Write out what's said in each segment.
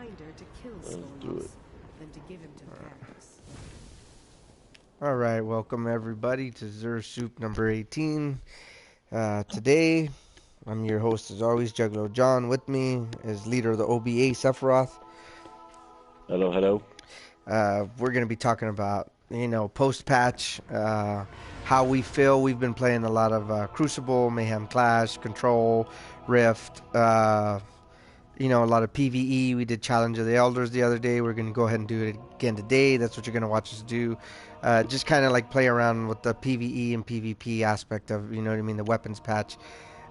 kinder to kill Solomon's than to give him to the parents. Alright, welcome everybody to Xursoup number 18. Today, I'm your host as always, Juggalo John. With me is leader of the OBA, Sephiroth. Hello, hello. We're going to be talking about, post-patch, how we feel. We've been playing a lot of Crucible, Mayhem Clash, Control, Rift, a lot of PvE. We did Challenge of the Elders the other day. We're going to go ahead and do it again today. That's what you're going to watch us do. Just kind of like play around with the PvE and PvP aspect of, the weapons patch.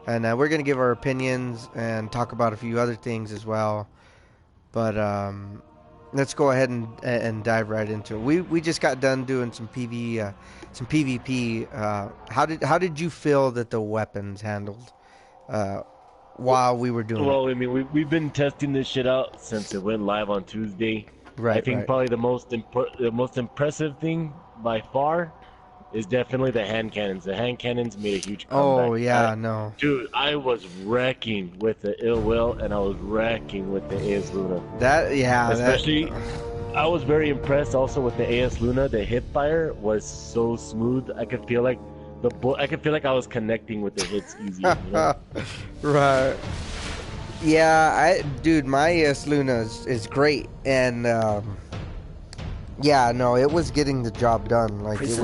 And we're going to give our opinions and talk about a few other things as well. But let's go ahead and dive right into it. We just got done doing some PvP. How did you feel that the weapons handled while we were doing it? Well, I mean, we've been testing this shit out since it went live on Tuesday. Right. I think probably the most impressive thing by far is definitely the hand cannons. The hand cannons made a huge comeback. Oh yeah, no. Dude, I was wrecking with the Ill Will and I was wrecking with the AS Luna. Especially. I was very impressed also with the AS Luna. The hip fire was so smooth. I could feel like I was connecting with the hits easy. Right. Yeah, dude, my AS Luna is great, and it was getting the job done. Like it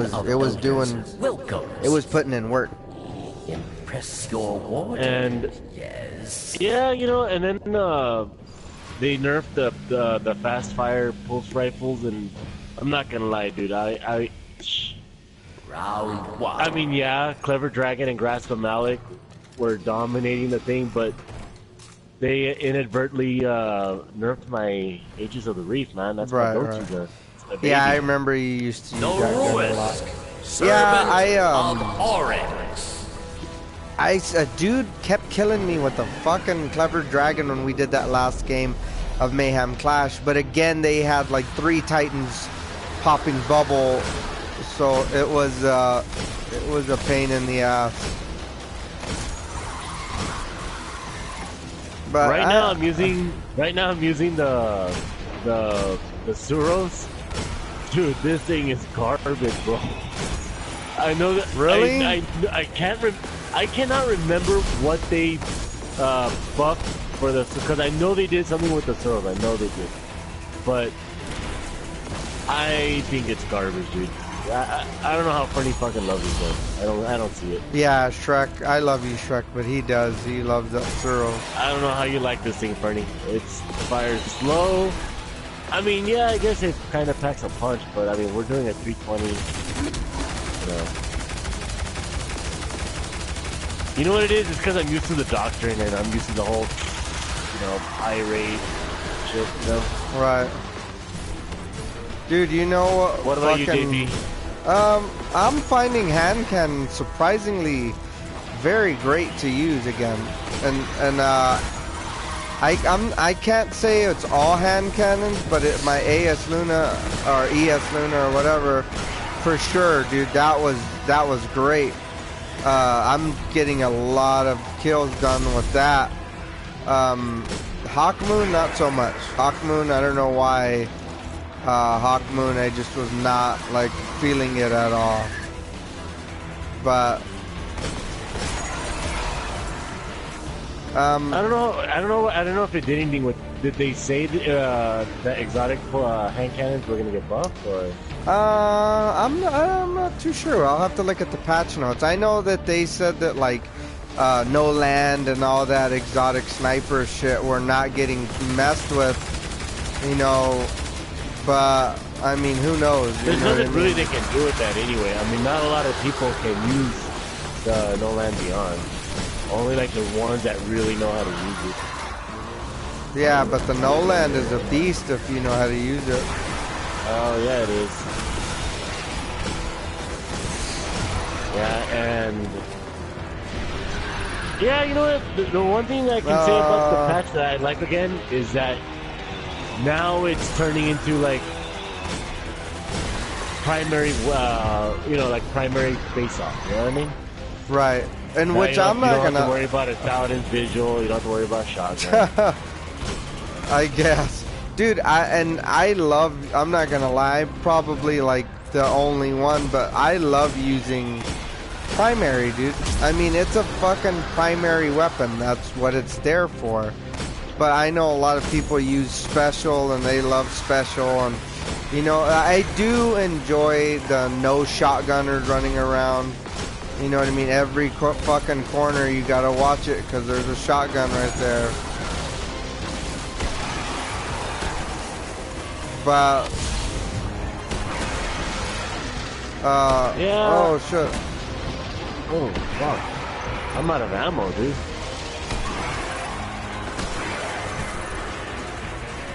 was putting in work. Impress your ward. And yes. Yeah, and then they nerfed the fast fire pulse rifles, and I'm not gonna lie, dude. Round one. I mean, yeah, Clever Dragon and Grasp of Malik were dominating the thing, but they inadvertently nerfed my Ages of the Reef, man. That's my go-to gun. Yeah, I remember you used to use that gun a lot. A dude kept killing me with the fucking Clever Dragon when we did that last game of Mayhem Clash, but again they had like 3 Titans popping bubble, so it was a pain in the ass. But right now I'm using the Suros. Dude, this thing is garbage, bro. I know that. Really? I cannot remember what they buffed for the, because I know they did something with the Suros. I know they did, but I think it's garbage, dude. I don't know how Fernie fucking loves this one. I don't see it. Yeah, Shrek. I love you, Shrek, but he does. He loves that Xursoup. I don't know how you like this thing, Fernie. It's fires slow. I mean, yeah, I guess it kind of packs a punch, but I mean, we're doing a 320. You know what it is? It's because I'm used to the doctrine and I'm used to the whole, irate shit, Right. Dude, what about you, JP? I'm finding hand cannon surprisingly very great to use again, and I can't say it's all hand cannons, but my AS Luna or ES Luna or whatever, for sure, dude, that was great. I'm getting a lot of kills done with that. Hawkmoon, not so much. Hawkmoon, I don't know why. Hawkmoon, I just was not like feeling it at all. But I don't know if it did anything with. Did they say that exotic hand cannons were gonna get buffed, or? I'm not too sure. I'll have to look at the patch notes. I know that they said that like no land and all that exotic sniper shit were not getting messed with, but I mean, who knows? There's nothing really they can do with that anyway. I mean, not a lot of people can use the No Land Beyond. Only like the ones that really know how to use it. Yeah, but the No Land is a beast if you know how to use it. Oh yeah, it is. Yeah, and yeah, you know what? The one thing I can say about the patch that I like again is that now it's turning into like primary, like primary face-off. You know what I mean? Right. And now which I'm not gonna. You don't have to worry about a Paladin's visual. You don't have to worry about shotgun. I guess. Dude, I love, I'm not gonna lie, probably like the only one, but I love using primary, dude. I mean, it's a fucking primary weapon. That's what it's there for. But I know a lot of people use special and they love special, and you know, I do enjoy the no shotgunners running around. You know what I mean? Every fucking corner you gotta watch it because there's a shotgun right there. But yeah. Oh shit. Oh fuck! I'm out of ammo, dude.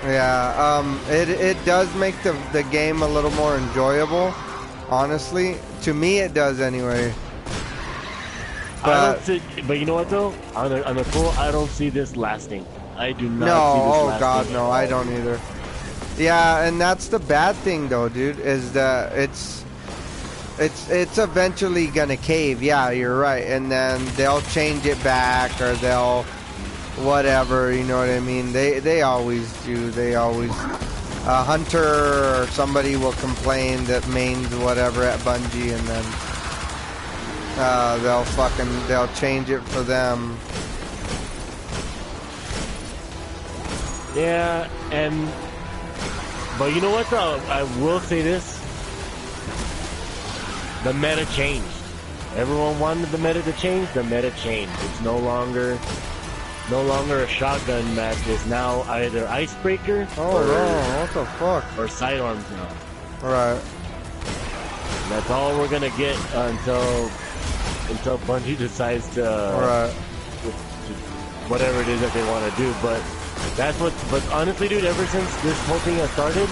Yeah, it does make the game a little more enjoyable, honestly. To me, it does anyway. But but you know what though? On the full, I don't see this lasting. I do not see this no, lasting. oh god, no, I don't either. Yeah, and that's the bad thing though, dude, is that it's eventually gonna cave. Yeah, you're right, and then they'll change it back, or they'll whatever. You know what I mean? They always do. They always Hunter or somebody will complain that mains whatever at Bungie, and then they'll change it for them. Yeah, but you know what though? I will say this. The meta changed. Everyone wanted the meta to change. The meta changed. It's no longer a shotgun match. It's now either icebreaker What the fuck? or sidearms now. Right. That's all we're gonna get until Bungie decides to whatever it is that they want to do. But but honestly, dude, ever since this whole thing has started,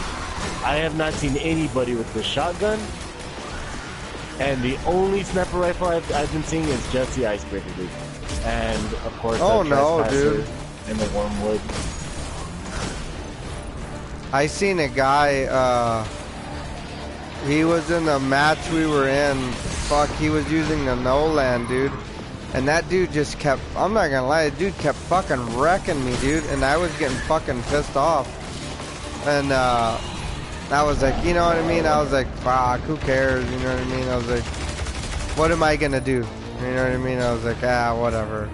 I have not seen anybody with the shotgun. And the only sniper rifle I've been seeing is just the icebreaker, dude. And of course, oh the no, trespasser dude! And the wormwood. I seen a guy. He was in a match we were in. Fuck, he was using the no-land, dude. And that dude just kept, I'm not gonna lie, the dude kept fucking wrecking me, dude. And I was getting fucking pissed off. And, I was like, you know what I mean? I was like, fuck, who cares? You know what I mean? I was like, what am I gonna do? You know what I mean? I was like, whatever.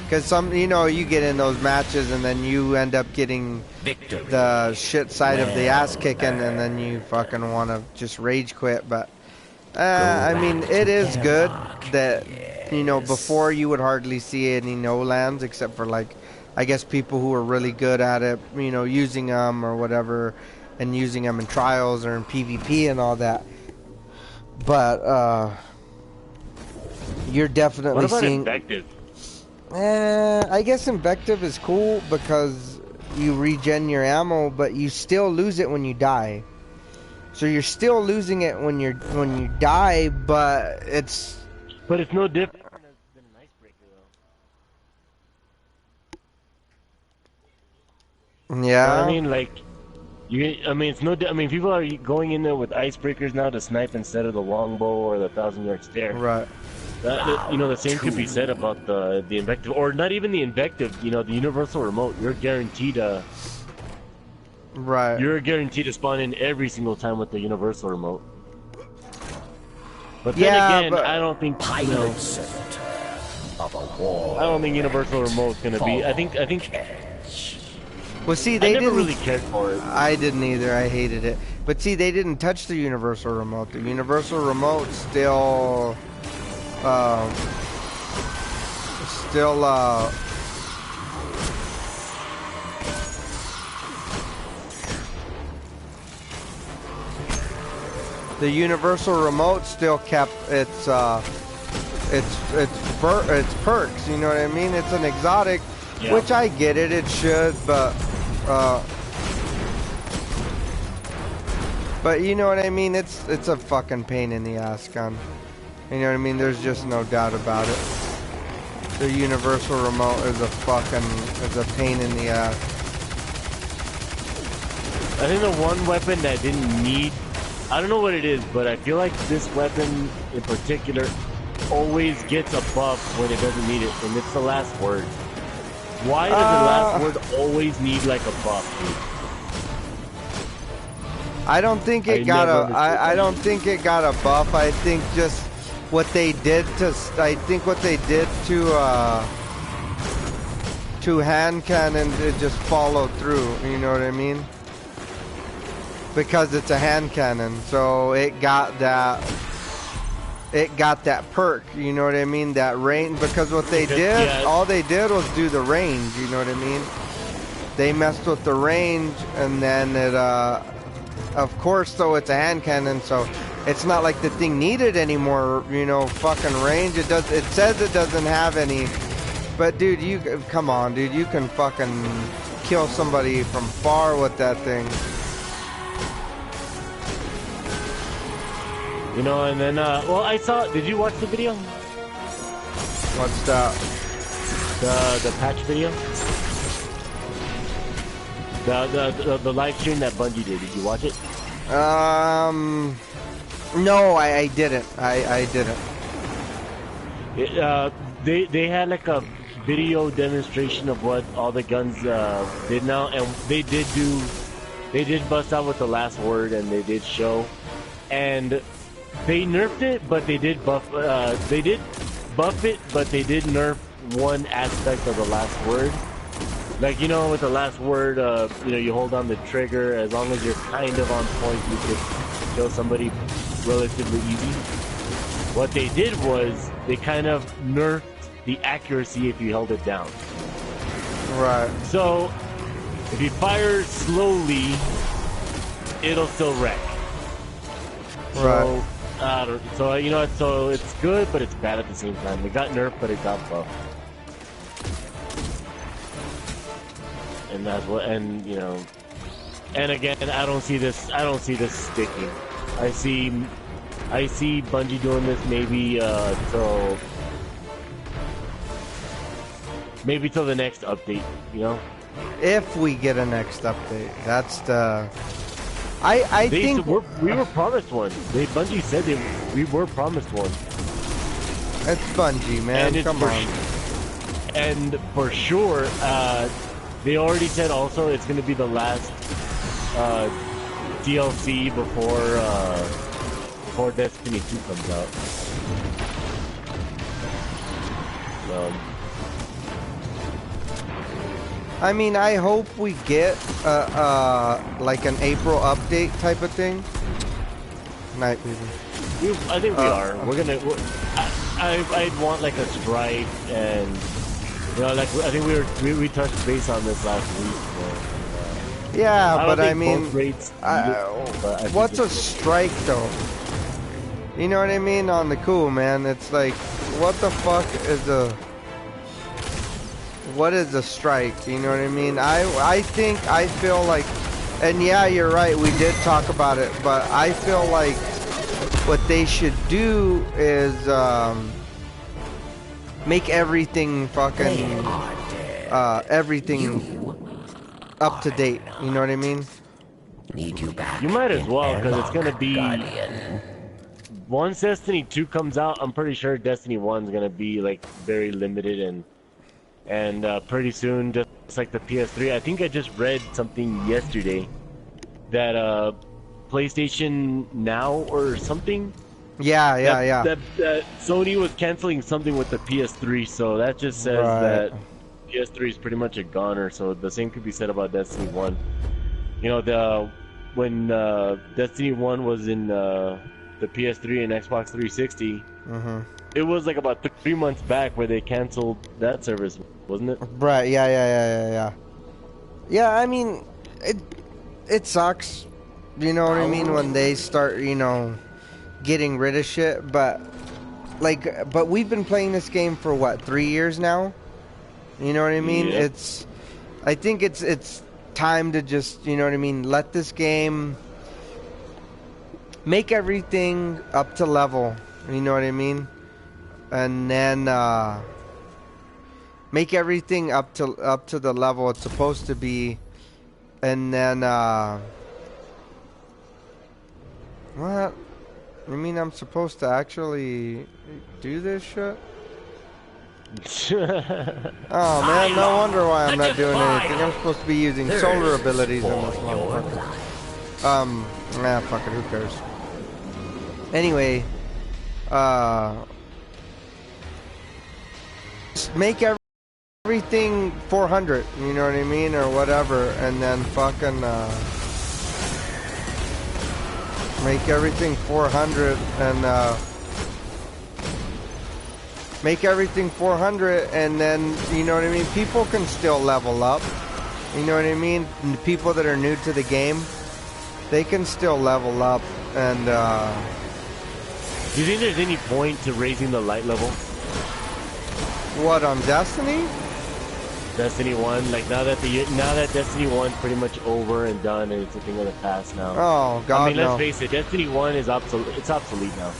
Because you get in those matches and then you end up getting Victory. the shit side of the ass kicking, and then you fucking want to just rage quit. But, I mean, it is good that, before you would hardly see any no-lands except for, like, I guess people who are really good at it, using them or whatever, and using them in trials or in PvP and all that. But you're definitely what about seeing. Invective? I guess Invective is cool because you regen your ammo, but you still lose it when you die. So you're still losing it when you die, but it's no different than an icebreaker, though. yeah. I mean, like. It's no. I mean, people are going in there with icebreakers now to snipe instead of the longbow or the 1,000-yard stare. Right. The same could be said about the invective, or not even the invective. The universal remote. You're guaranteed to. Right. You're guaranteed to spawn in every single time with the universal remote. But then again, I don't think Pilot servant of a war. I don't think universal remote's gonna be. I think. Well, see, I they never didn't really cared for it. I didn't either. I hated it. But see, they didn't touch the universal remote. The universal remote still, the universal remote still kept its perks. You know what I mean? It's an exotic. Yeah. Which I get it, it should, but you know what I mean? It's a fucking pain in the ass gun. You know what I mean? There's just no doubt about it. The universal remote is a pain in the ass. I think the one weapon that didn't need, I don't know what it is, but I feel like this weapon in particular always gets a buff when it doesn't need it, and it's the last word. Why does the last word always need like a buff, dude? I don't think it got a. I don't think it got a buff. I think just what they did to. I think what they did to hand cannon, it just followed through. You know what I mean? Because it's a hand cannon, so it got that. It got that perk. You know what I mean? That range. Because what they did, all they did was do the range. You know what I mean? They messed with the range, and then it. Of course, though, it's a hand cannon, so it's not like the thing needed any more, you know, fucking range. It does. It says it doesn't have any, but dude, you come on, dude, you can fucking kill somebody from far with that thing. You know, and then, well, I saw. Did you watch the video? What's that? The patch video. The live stream that Bungie did. Did you watch it? No, I didn't. I didn't. They had like a video demonstration of what all the guns did now, and they did bust out with the last word, and they did show, and they nerfed it, but they did buff. They did buff it, but they did nerf one aspect of the last word. Like, you know, with the last word, you know, you hold on the trigger. As long as you're kind of on point, you could kill somebody relatively easy. What they did was they kind of nerfed the accuracy if you held it down. Right. So if you fire slowly, it'll still wreck. Right. So you know, so it's good, but it's bad at the same time. It got nerfed, but it got buffed. And that's what, and you know, and again, I don't see this sticking. I see Bungie doing this maybe till the next update, you know. If we get a next update, that's the. I think we were promised one. Bungie said we were promised one. It's Bungie, man. Come on. And for sure, they already said also it's going to be the last DLC before Destiny 2 comes out. I mean, I hope we get like an April update type of thing. Night vision. I think we are. We're gonna. I'd want like a strike, and you know, like I think we touched base on this last week. Yeah, but I mean, what's a just strike though? You know what I mean? On the cool, man. It's like, what the fuck is a? What is a strike? You know what I mean? I feel like, and yeah, you're right, we did talk about it, but I feel like what they should do is make everything fucking everything up to date. You know what I mean? Need you back. You might as well, because it's gonna be once Destiny 2 comes out. I'm pretty sure Destiny 1 is gonna be like very limited and pretty soon, just like the PS3. I think I just read something yesterday that PlayStation Now or something. Yeah. That Sony was canceling something with the PS3, so that just says that PS3 is pretty much a goner. So the same could be said about Destiny 1. You know, when Destiny 1 was in the PS3 and Xbox 360. It was like about 3 months back where they canceled that service, wasn't it? Right. Yeah. Yeah, I mean, it sucks. You know what I mean, when they start, you know, getting rid of shit. But we've been playing this game for what, 3 years now? You know what I mean? Yeah. I think it's time to just, you know what I mean, let this game make everything up to level. You know what I mean? And then make everything up to the level it's supposed to be, and then what? You mean I'm supposed to actually do this shit? Oh man, no wonder why I'm not doing anything. I'm supposed to be using solar abilities in this motherfucker. Fuck it, who cares? Anyway, just make everything 400, you know what I mean, or whatever, and then fucking make everything 400 and make everything 400, and then, you know what I mean, people can still level up, you know what I mean, and the people that are new to the game, they can still level up. And do you think there's any point to raising the light level? What, on Destiny? Destiny 1, like now that Destiny 1's pretty much over and done and it's a thing of the past now. Oh god, I mean, let's no. face it, Destiny 1 is obsolete. It's obsolete now.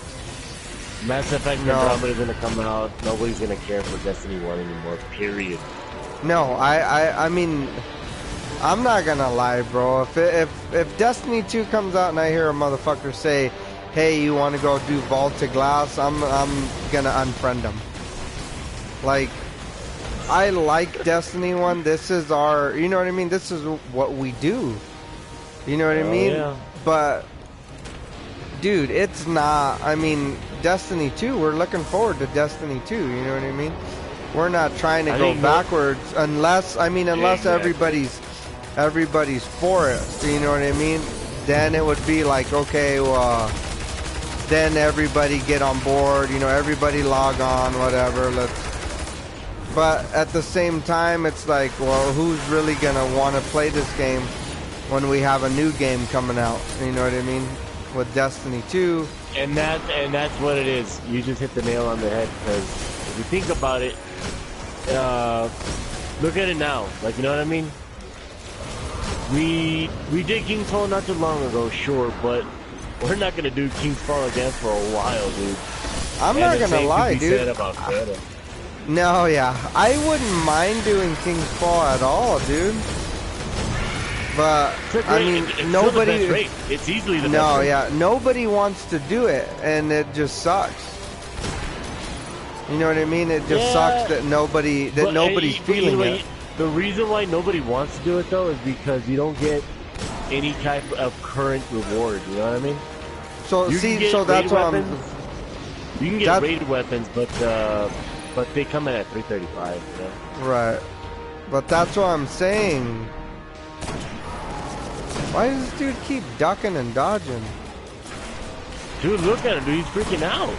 Mass Effect No. Andromeda is gonna come out. Nobody's gonna care for Destiny 1 anymore. Period. No, I mean, I'm not gonna lie, bro. If Destiny 2 comes out and I hear a motherfucker say, "Hey, you want to go do Vaulted Glass?" I'm gonna unfriend him. Like, I like Destiny 1. This is our, you know what I mean? This is what we do. You know what I mean? Yeah. But, dude, it's not, I mean, Destiny 2, we're looking forward to Destiny 2, you know what I mean? We're not trying to go backwards unless, I mean, unless everybody's for it, you know what I mean? Then it would be like, okay, well, then everybody get on board, you know, everybody log on, whatever, but at the same time, it's like, well, who's really gonna want to play this game when we have a new game coming out? You know what I mean? With Destiny 2. And that's what it is. You just hit the nail on the head, because if you think about it, look at it now. Like, you know what I mean? We did King's Fall not too long ago, sure, but we're not gonna do King's Fall again for a while, dude. I'm not gonna lie, dude. Said about Greta. No, yeah, I wouldn't mind doing King's Fall at all, dude. But I mean, nobody. It's easily the best No, rate. yeah, nobody wants to do it, and it just sucks. You know what I mean? It just sucks that nobody's feeling it. The reason why nobody wants to do it though is because you don't get any type of current reward. You know what I mean? So so that's why you can get rated weapons, but they come in at 335. You know? Right. But that's what I'm saying. Why does this dude keep ducking and dodging? Dude, look at him, dude. He's freaking out.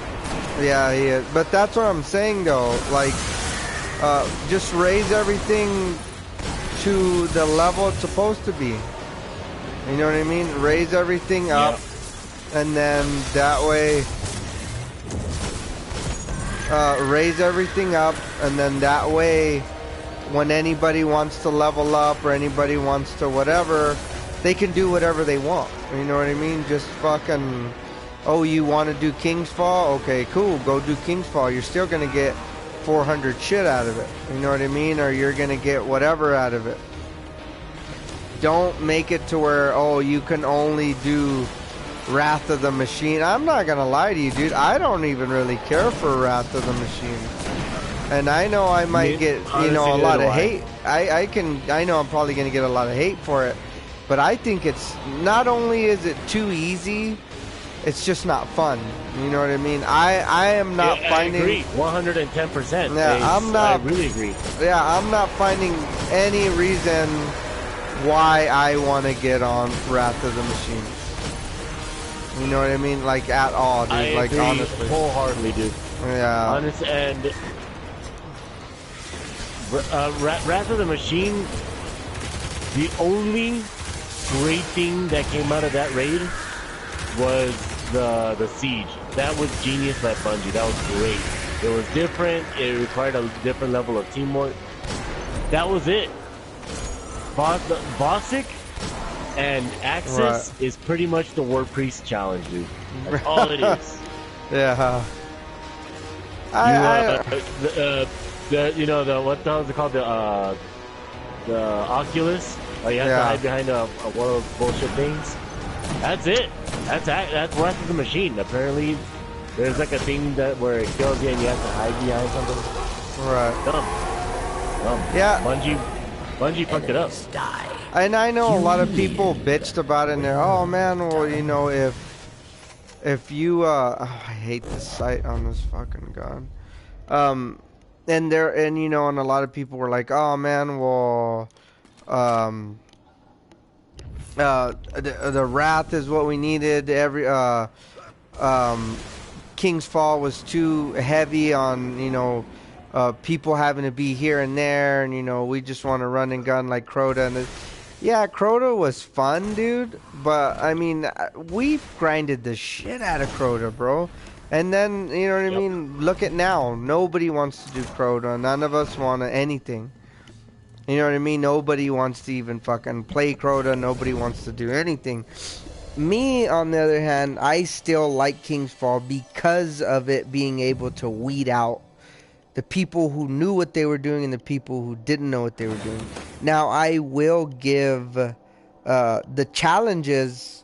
Yeah, he is. But that's what I'm saying, though. Like, just raise everything to the level it's supposed to be. You know what I mean? Raise everything up, and then that way... raise everything up, and then that way, when anybody wants to level up or anybody wants to whatever, they can do whatever they want. You know what I mean? Just fucking, oh, you want to do King's Fall? Okay, cool, go do King's Fall. You're still gonna get 400 shit out of it. You know what I mean? Or you're gonna get whatever out of it. Don't make it to where, oh, you can only do Wrath of the Machine. I'm not gonna lie to you, dude. I don't even really care for Wrath of the Machine, and I know I might get, you know, a lot of hate. I know I'm probably gonna get a lot of hate for it, but I think it's not only is it too easy, it's just not fun. You know what I mean? I am not finding. I agree, 110%. Yeah, I'm not. I really agree. Yeah, I'm not finding any reason why I want to get on Wrath of the Machine. You know what I mean? Like, at all, dude. I like, agree honestly. wholeheartedly, dude. Yeah. Honest, and Wrath of the Machine, the only great thing that came out of that raid was the siege. That was genius by Bungie. That was great. It was different. It required a different level of teamwork. That was it. Bossic and Axis is pretty much the War Priest challenge, dude. That's all it is. Yeah. You know, the what the hell is it called? The Oculus. Like, you have to hide behind one of those bullshit things. That's it. That's Wrath of the Machine. Apparently, there's like a thing where it kills you and you have to hide behind something. Right. Dumb. Yeah. Bungie fucked it up. Die. And I know a lot of people bitched about it and they're, oh man, well, you know, if you, oh, I hate the sight on this fucking gun. And you know, and a lot of people were like, oh man, well, the Wrath is what we needed. King's Fall was too heavy on, you know, people having to be here and there, and you know, we just want to run and gun like Crota. And yeah, Crota was fun, dude, but I mean, we grinded the shit out of Crota, bro. And then, you know what I mean, look at now, nobody wants to do Crota. None of us want anything. You know what I mean? Nobody wants to even fucking play Crota. Nobody wants to do anything. Me, on the other hand, I still like King's Fall because of it being able to weed out the people who knew what they were doing and the people who didn't know what they were doing. Now, I will give the challenges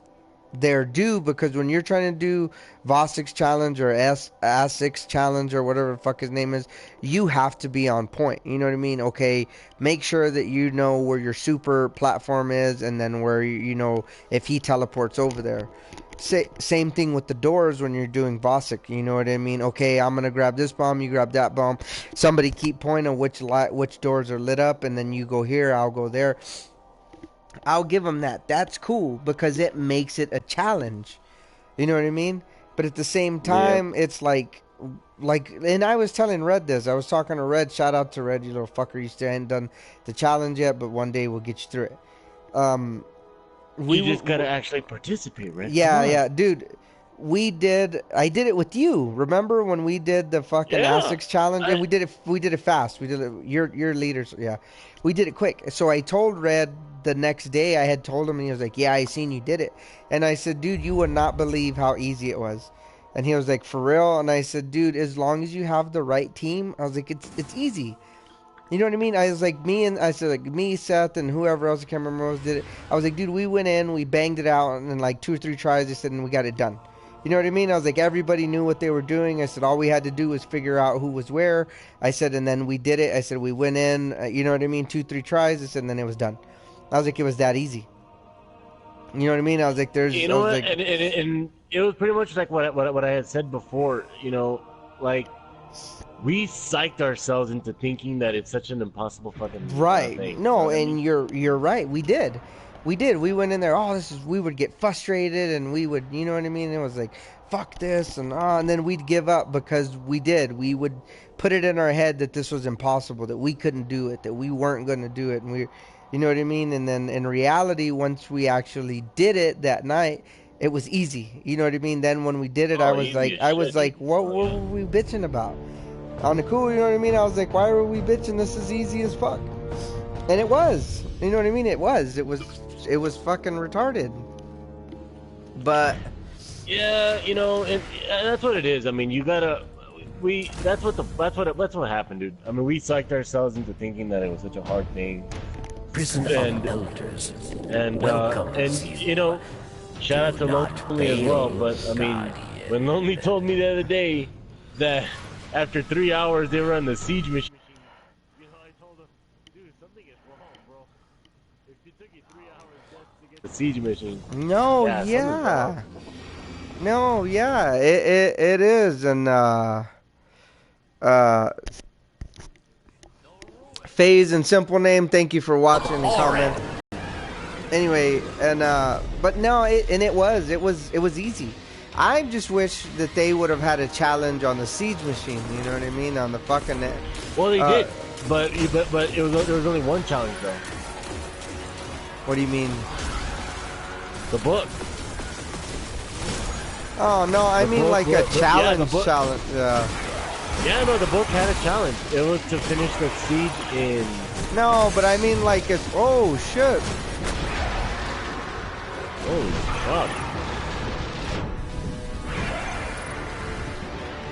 their due, because when you're trying to do Vossic's challenge or Asic's challenge or whatever the fuck his name is, you have to be on point. You know what I mean? Okay, make sure that you know where your super platform is, and then where, you know, if he teleports over there. Same thing with the doors when you're doing Vossic. You know what I mean? Okay, I'm gonna grab this bomb, you grab that bomb. Somebody keep pointing which doors are lit up, and then you go here, I'll go there. I'll give them that. That's cool because it makes it a challenge. You know what I mean? But at the same time, it's like, and I was telling Red this. I was talking to Red. Shout out to Red, you little fucker. You still ain't done the challenge yet, but one day we'll get you through it. You just gotta actually participate, right? Yeah, dude. I did it with you. Remember when we did the fucking Asics challenge? And we did it fast. We did it, your leaders, yeah. We did it quick. So I told Red the next day, I had told him, and he was like, yeah, I seen you did it. And I said, dude, you would not believe how easy it was. And he was like, for real? And I said, dude, as long as you have the right team, I was like, it's easy. You know what I mean? I was like, me, Seth, and whoever else, I can't remember who else did it. I was like, dude, we went in, we banged it out, and in like 2 or 3 tries, I said, and we got it done. You know what I mean? I was like, everybody knew what they were doing. I said, all we had to do was figure out who was where. I said, and then we did it. I said, we went in, you know what I mean? 2, 3 tries. I said, and then it was done. I was like, it was that easy. You know what I mean? I was like, there's... You know what? Like, and it was pretty much like what I had said before, you know, like, we psyched ourselves into thinking that it's such an impossible fucking thing. No, and you're right. We did. We went in there. We would get frustrated, and we would, you know what I mean? It was like, fuck this, and then we'd give up because we would put it in our head that this was impossible, that we couldn't do it, that we weren't going to do it, and you know what I mean? And then in reality, once we actually did it that night, it was easy. You know what I mean? Then when we did it, I was like, what were we bitching about? On the cool, you know what I mean? I was like, why were we bitching? This is easy as fuck. And it was. You know what I mean? It was fucking retarded. But yeah, you know, and that's what it is. I mean, you gotta. That's what happened, dude. I mean, we psyched ourselves into thinking that it was such a hard thing. Prison of elders. And you know, shout out to Lonely as well. But I mean, when Lonely told me the other day that after 3 hours they were on the siege machine, you know, I told him, dude, something is wrong, bro. If it took you 3 hours just to get the siege machine. It is. And Phase and Simple Name, thank you for watching and comment. Anyway, and but no, it was easy. I just wish that they would have had a challenge on the siege machine. You know what I mean? On the fucking. Well, they did, but there was only one challenge though. What do you mean? The book. Oh no, I mean like a challenge. Challenge. Yeah, no, the book had a challenge. It was to finish the siege in... No, but I mean like it's... Oh, shit. Holy fuck.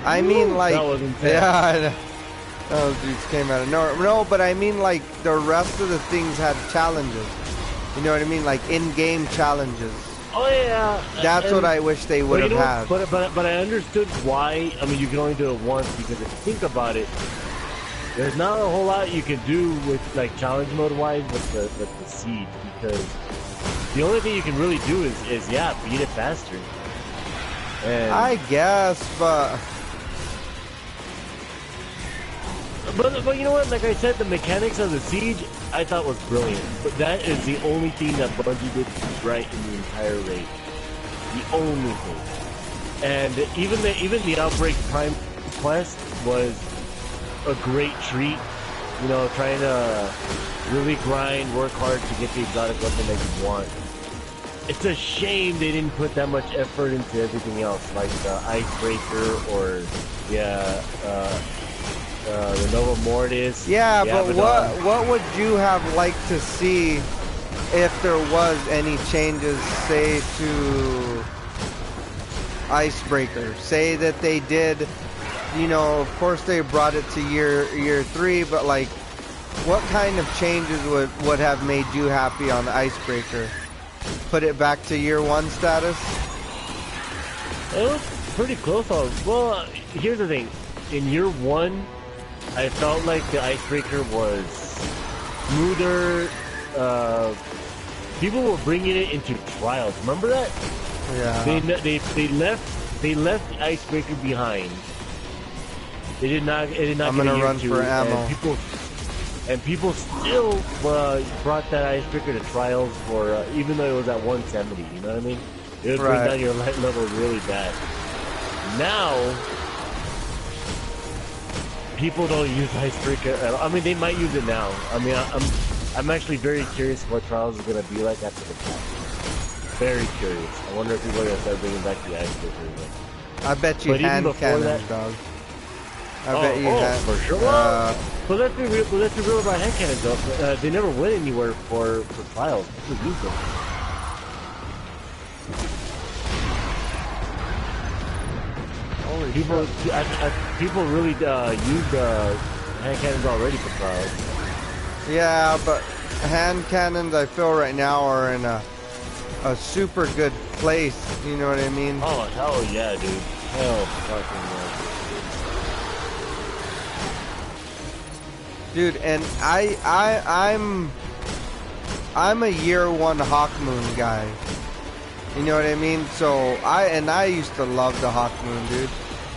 I mean like... That wasn't fair. Yeah, I know. Those dudes came out of nowhere. No, but I mean like the rest of the things had challenges. You know what I mean? Like in-game challenges. Oh yeah, that's what I wish they would have had. But I understood why. I mean, you can only do it once because if you think about it, There's not a whole lot you can do with like challenge mode wise with the siege, because the only thing you can really do is yeah, beat it faster. And I guess, but you know what? Like I said, the mechanics of the siege I thought was brilliant. But that is the only thing that Bungie did right in the entire raid. The only thing. And even the Outbreak Prime quest was a great treat. You know, trying to really grind, work hard to get the exotic weapon that you want. It's a shame they didn't put that much effort into everything else, like the Icebreaker or the Nova Mortis. yeah, the but Abaddon. what would you have liked to see if there was any changes, say to Icebreaker? Say that they did, you know, of course they brought it to year 3, but like, what kind of changes would have made you happy on the Icebreaker? Put it back to year 1 status? It was pretty close. Well, here's the thing. In year 1, I felt like the Icebreaker was smoother. People were bringing it into trials. Remember that? Yeah. They left the Icebreaker behind. It did not. I'm gonna run for ammo. And people still brought that Icebreaker to trials for even though it was at 170. You know what I mean? It would bring down your light level really bad. Now, people don't use Icebreaker at all. I mean, they might use it now. I mean, I'm actually very curious what trials is gonna be like after the patch. Very curious. I wonder if people are gonna start bringing back the Icebreaker again. I bet you hand cannons, dog. I bet you had for sure. But let's be real about hand cannons though. They never went anywhere for trials. People use them. Holy people really use hand cannons already for trials. Yeah, but hand cannons, I feel right now are in a super good place. You know what I mean? Oh hell yeah, dude. Hell fucking yeah. Dude, and I'm a year 1 Hawkmoon guy. You know what I mean? So I used to love the Hawkmoon, dude.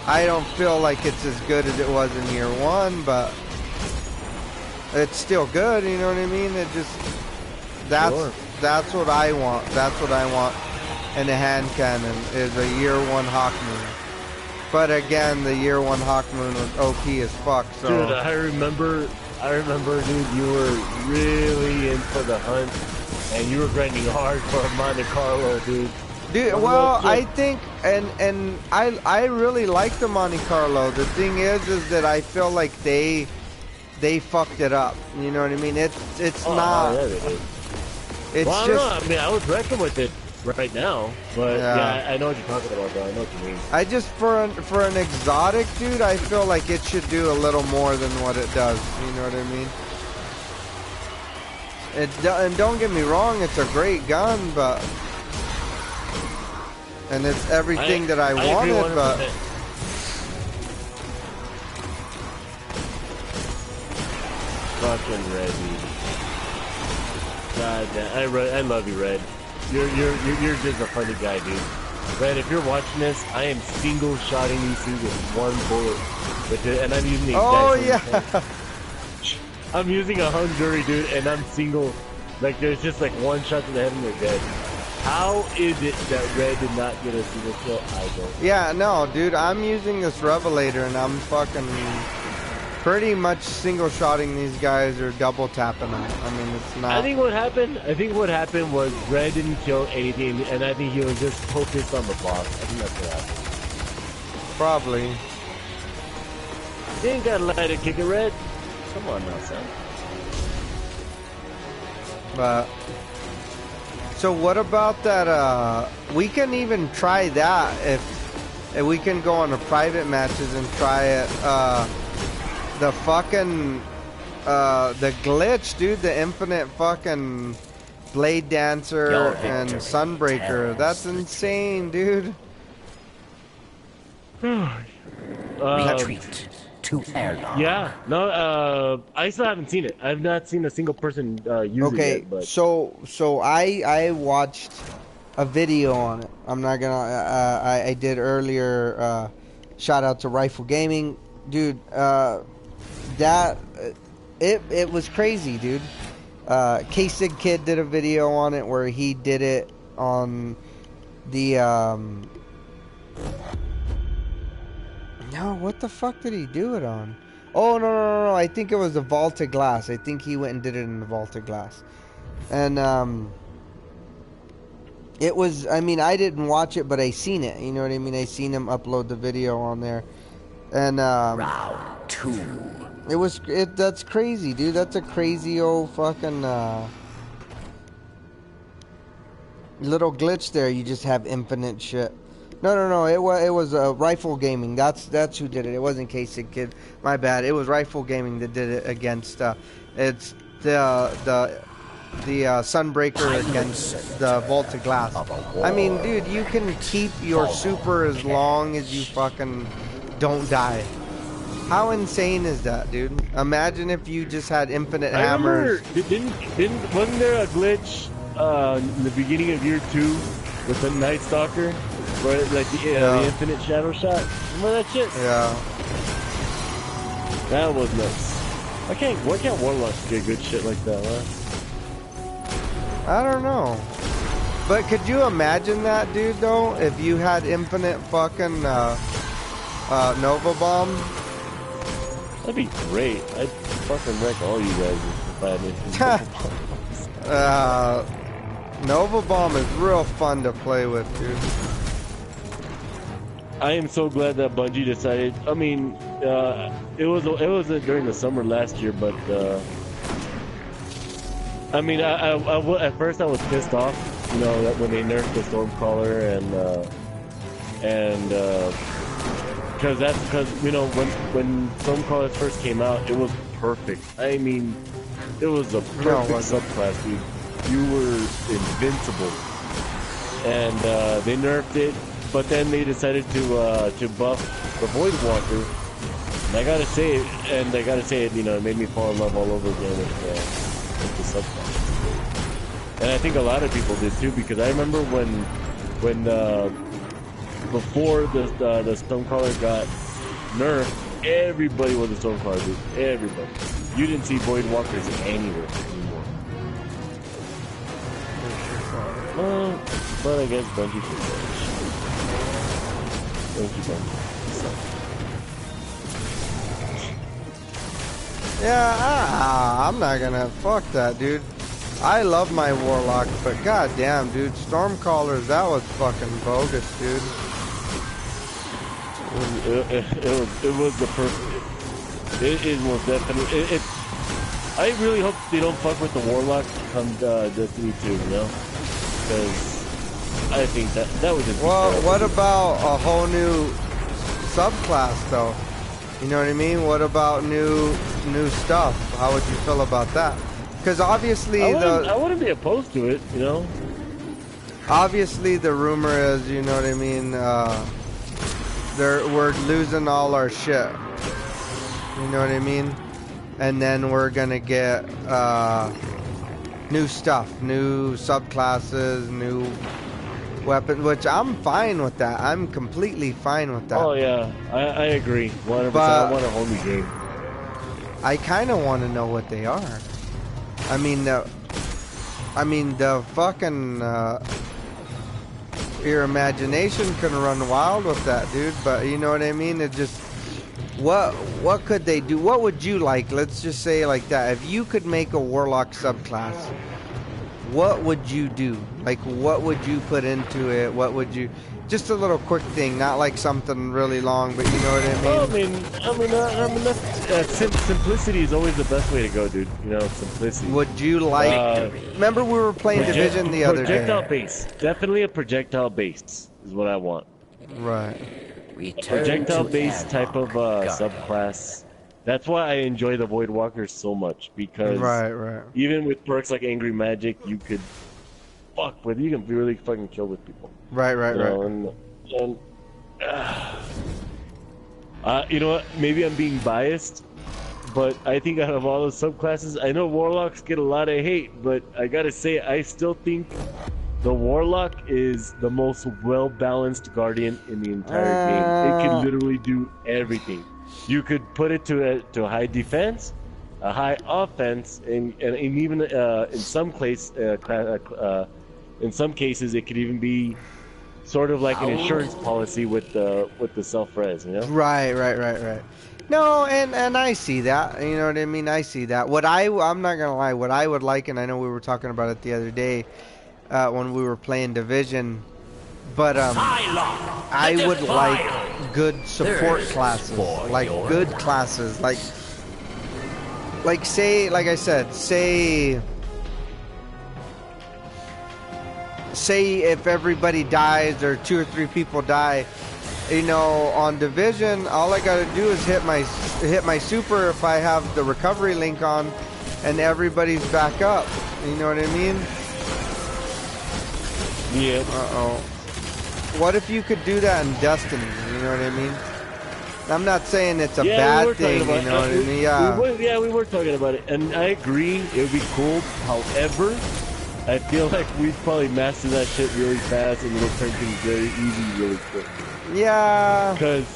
I don't feel like it's as good as it was in year 1, but it's still good. You know what I mean? It just that's what I want. That's what I want in a hand cannon is a year 1 Hawkmoon. But again, the year 1 Hawkmoon was OP as fuck. So. Dude, I remember, dude, you were really in for the hunt, and you were grinding hard for Monte Carlo, dude. Dude, well, I think, and I really like the Monte Carlo. The thing is that I feel like they fucked it up. You know what I mean? It's not. Yeah, they did. It's well, I just. don't know. I mean, I was wrecking with it right now, but yeah, I know what you're talking about, though. I know what you mean. I just for an exotic, dude, I feel like it should do a little more than what it does. You know what I mean? And don't get me wrong, it's a great gun, but and it's everything that I wanted, but fucking Red, dude. God damn, I love you, Red. You're just a funny guy, dude. Red, if you're watching this, I am single-shotting these things with 1 bullet, and I'm using the exact same thing. I'm using a Hungary, dude, and I'm single. Like, there's just like 1 shot to the head and they're dead. How is it that Red did not get a single kill? I don't. Yeah, no, dude, I'm using this Revelator and I'm fucking pretty much single-shotting these guys or double-tapping them. I mean, it's not... I think what happened was Red didn't kill anything, and I think he was just focused on the boss. I think that's what happened. Probably. You ain't gotta let it kick it, Red. Come on now, son. But... So what about that, we can even try that if we can go on the private matches and try it, the fucking, the glitch, dude, the infinite fucking Blade Dancer and Sunbreaker. That's insane, dude. Retreat to airlock. Yeah, no, I still haven't seen it. I've not seen a single person use it Okay, yet. But so I watched a video on it. I'm not gonna. I did earlier. Shout out to Rifle Gaming, dude. That it was crazy, dude. K-Sig Kid did a video on it where he did it on the No, what the fuck did he do it on? Oh no! I think it was the vaulted glass. I think he went and did it in the vaulted glass, and it was. I mean, I didn't watch it, but I seen it. You know what I mean? I seen him upload the video on there, and Round 2. it was. That's crazy, dude. That's a crazy old fucking little glitch there. You just have infinite shit. No. It was Rifle Gaming. That's who did it. It wasn't K-Sig Kid. My bad. It was Rifle Gaming that did it against. It's the Sunbreaker against the Vaulted Glass. I mean, dude, you can keep your super as long as you fucking don't die. How insane is that, dude? Imagine if you just had infinite hammers. Wasn't there a glitch in the beginning of year 2 with the Night Stalker? Where, like the infinite shadow shot. Remember that shit? Yeah. That was nuts. Why can't Warlocks get good shit like that, huh? I don't know. But could you imagine that, dude, though? If you had infinite fucking Nova Bomb? That'd be great. I'd fucking wreck all you guys if I had infinite Nova Bomb. Nova Bomb is real fun to play with, dude. I am so glad that Bungie decided. I mean, it was during the summer last year, but I mean, at first I was pissed off, you know, that when they nerfed the Stormcaller and because you know when Stormcallers first came out, it was perfect. I mean, it was a perfect subclass, dude. You were invincible, and they nerfed it. But then they decided to buff the Void Walker, and I gotta say it, you know, it made me fall in love all over again with the subclass. And I think a lot of people did too, because I remember when before the Stormcaller got nerfed, everybody was a Stormcaller, dude. Everybody. You didn't see Void Walkers anywhere anymore. But I guess Bungie should say. Thank you, Bungie. Yeah, I'm not gonna fuck that, dude. I love my Warlock, but goddamn, dude, Stormcallers, that was fucking bogus, dude. It was the perfect. It was definitely. I really hope they don't fuck with the Warlock come Destiny 2, you know? Because I think that would just be Well, terrible. what about a whole new subclass, though? You know what I mean? What about new stuff? How would you feel about that? Because obviously I wouldn't be opposed to it, you know? Obviously the rumor is, you know what I mean, we're losing all our shit. You know what I mean? And then we're gonna get new stuff, new subclasses, new weapons, which I'm fine with that. I'm completely fine with that. Oh yeah, I agree. 100%. But I want a whole new game. I kind of want to know what they are. I mean the fucking your imagination can run wild with that, dude. But you know what I mean? It just what could they do? What would you like? Let's just say like that. If you could make a Warlock subclass, what would you do? Like, what would you put into it? What would you? Just a little quick thing, not like something really long, but you know what I mean. Simplicity is always the best way to go, dude. You know, simplicity. Would you like? Remember, we were playing Division the other day. Projectile base, definitely a projectile base is what I want. Right. Projectile base type of subclass. That's why I enjoy the Void Walkers so much, because right. even with perks like Angry Magic, you could you can really fucking kill with people. Right. And You know what? Maybe I'm being biased, but I think out of all the subclasses, I know Warlocks get a lot of hate, but I gotta say, I still think the Warlock is the most well-balanced Guardian in the entire game. It can literally do everything. You could put it to a high defense, a high offense, and even in some cases, it could even be sort of like an insurance policy with the self-res, you know? Right. No, and I see that. You know what I mean? I see that. I'm not gonna lie. What I would like, and I know we were talking about it the other day when we were playing Division, but I would like good support classes, like good classes, like say, like I said, say if everybody dies or 2 or 3 people die, you know, on Division, all I gotta do is hit my super if I have the recovery link on, and everybody's back up. You know what I mean? Yeah. What if you could do that in Destiny? You know what I mean? I'm not saying it's a bad thing. You know what I mean? Yeah. We were talking about it, and I agree. It would be cool. However, I feel like we'd probably master that shit really fast, and it'll turn things very easy really quick. Yeah. Because,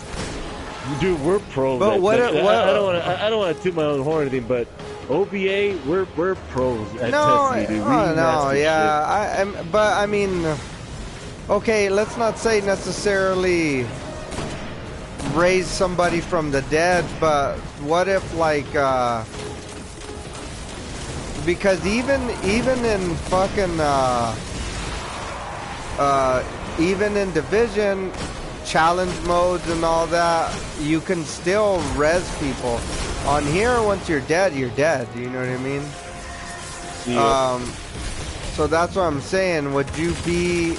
dude, we're pros. But I don't want to toot my own horn or anything, but OBA, we're pros at Destiny, dude. But I mean, okay, let's not say necessarily raise somebody from the dead, but what if like because even in fucking even in Division challenge modes and all that, you can still res people. On here, once you're dead, you're dead. You know what I mean? Yeah. So that's what I'm saying. Would you be?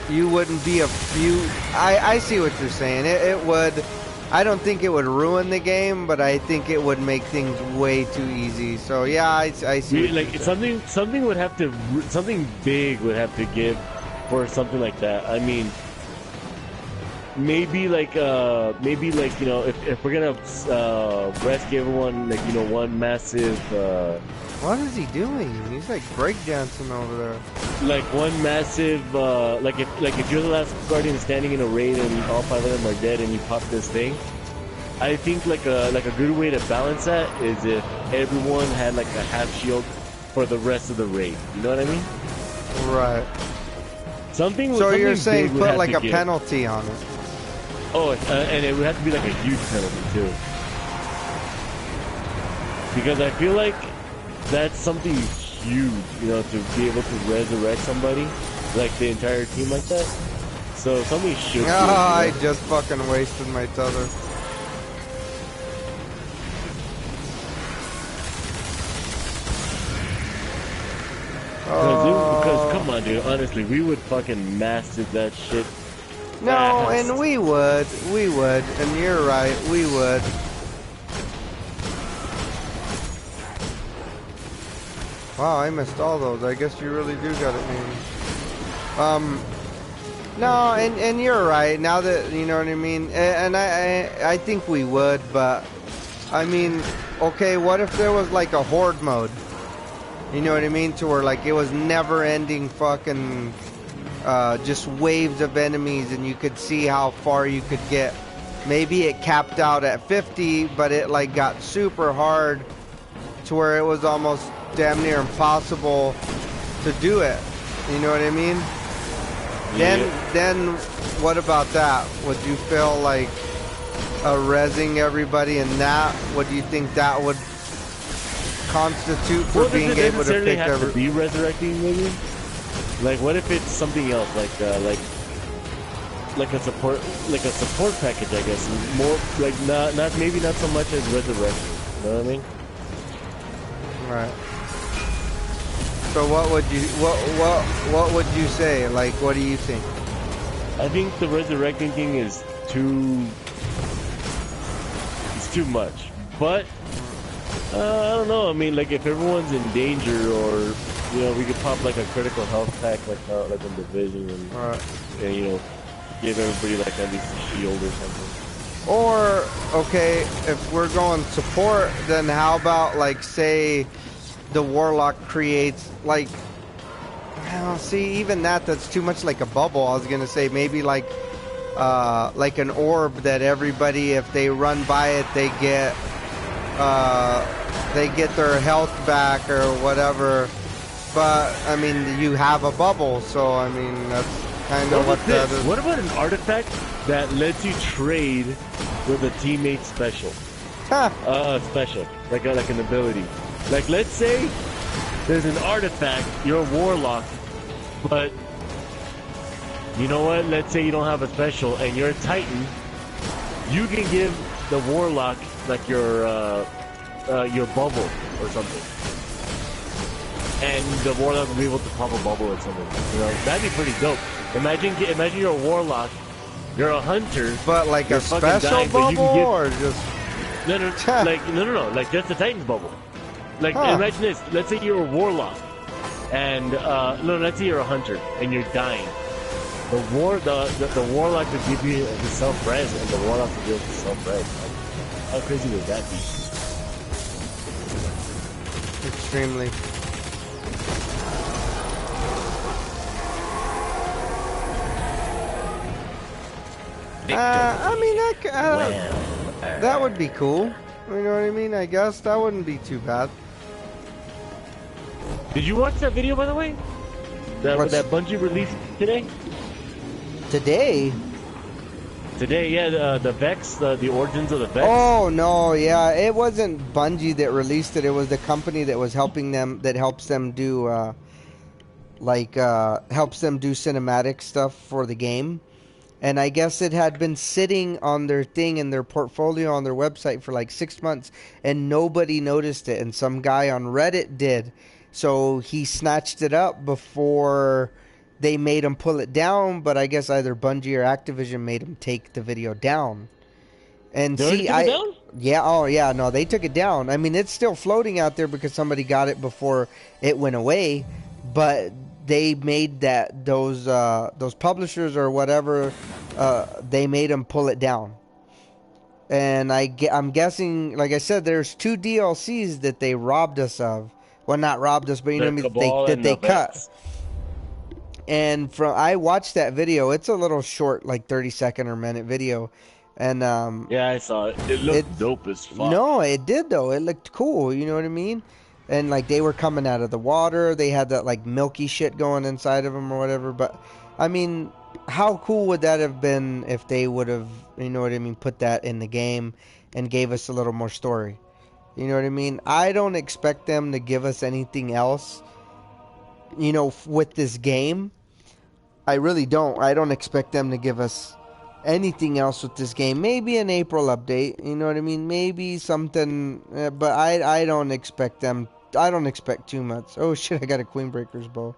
You wouldn't be a few. I see what you're saying. It would. I don't think it would ruin the game, but I think it would make things way too easy. So yeah, I see. Like something would have to, something big would have to give for something like that. I mean, maybe like you know, if we're gonna rescue everyone, like, you know, one massive. What is he doing? He's like breakdancing over there. Like one massive, like if you're the last Guardian standing in a raid and all 5 of them are dead and you pop this thing, I think like a good way to balance that is if everyone had like a half shield for the rest of the raid. You know what I mean? Right. Something. So something you're saying put like a give. penalty on it? Oh, and it would have to be like a huge penalty too, because I feel like that's something huge, you know, to be able to resurrect somebody, like the entire team like that. So something should. I just fucking wasted my tether. Because come on, dude. Honestly, we would fucking master that shit. No, fast. and we would, and you're right, we would. Wow, I missed all those. I guess you really do got it, man. No, and you're right. Now that you know what I mean, and I think we would, but I mean, okay, what if there was like a horde mode? You know what I mean, to where like it was never-ending fucking just waves of enemies, and you could see how far you could get. Maybe it capped out at 50, but it like got super hard to where it was almost damn near impossible to do it. You know what I mean? Yeah. Then what about that? Would you feel like rezzing everybody in that? What do you think that would constitute for being able to pick have to be resurrecting, maybe? Like, what if it's something else, like a support package, I guess, more like not maybe not so much as resurrection. You know what I mean? Right. So what would you say? Like, what do you think? I think the resurrecting thing is too much. But I don't know. I mean, like if everyone's in danger, or you know, we could pop like a critical health pack, like in Division, and you know, give everybody like at least a shield or something. Or, okay, if we're going support, then how about, like, say, the Warlock creates, like, well, see, even that's too much like a bubble. I was going to say maybe, like an orb that everybody, if they run by it, they get their health back or whatever. But, I mean, you have a bubble, so, I mean, that's kind of what that is. What about an artifact that lets you trade with a teammate special? Special. Like an ability. Like, let's say there's an artifact, you're a warlock, but you know what? Let's say you don't have a special and you're a titan. You can give the warlock like your bubble or something. And the warlock will be able to pop a bubble or something. You know, that'd be pretty dope. Imagine you're a warlock, you're a hunter, but like a special dying, bubble, or just no, like just a Titan's bubble. Like imagine this. Let's say you're a warlock, and let's say you're a hunter and you're dying. The warlock could give you the self-res, and the warlock could give you self-res. How crazy would that be? Extremely. I mean, that would be cool. You know what I mean? I guess that wouldn't be too bad. Did you watch that video, by the way? That Bungie released today? Today? Today, yeah, the Vex, the origins of the Vex. Oh, no, yeah, it wasn't Bungie that released it. It was the company that was helping them, that helps them do, helps them do cinematic stuff for the game. And I guess it had been sitting on their thing in their portfolio on their website for like 6 months, and nobody noticed it. And some guy on Reddit did. So he snatched it up before they made him pull it down. But I guess either Bungie or Activision made him take the video down. And they took it down? Yeah, oh yeah, no, they took it down. I mean, it's still floating out there because somebody got it before it went away. But they made those publishers or whatever, they made them pull it down. And I'm guessing, like I said, there's 2 DLCs that they robbed us of. Well, not robbed us, but you know what I mean, they cut. And I watched that video. It's a little short, like 30-second or minute video. And yeah, I saw it. It looked dope as fuck. No, it did though. It looked cool. You know what I mean? And like they were coming out of the water. They had that like milky shit going inside of them or whatever. But I mean, how cool would that have been if they would have, you know what I mean, put that in the game and gave us a little more story? You know what I mean? I don't expect them to give us anything else, you know, with this game. I really don't. I don't expect them to give us anything else with this game. Maybe an April update, you know what I mean? Maybe something, but I don't expect them. I don't expect too much. Oh shit, I got a Queen Breaker's bow.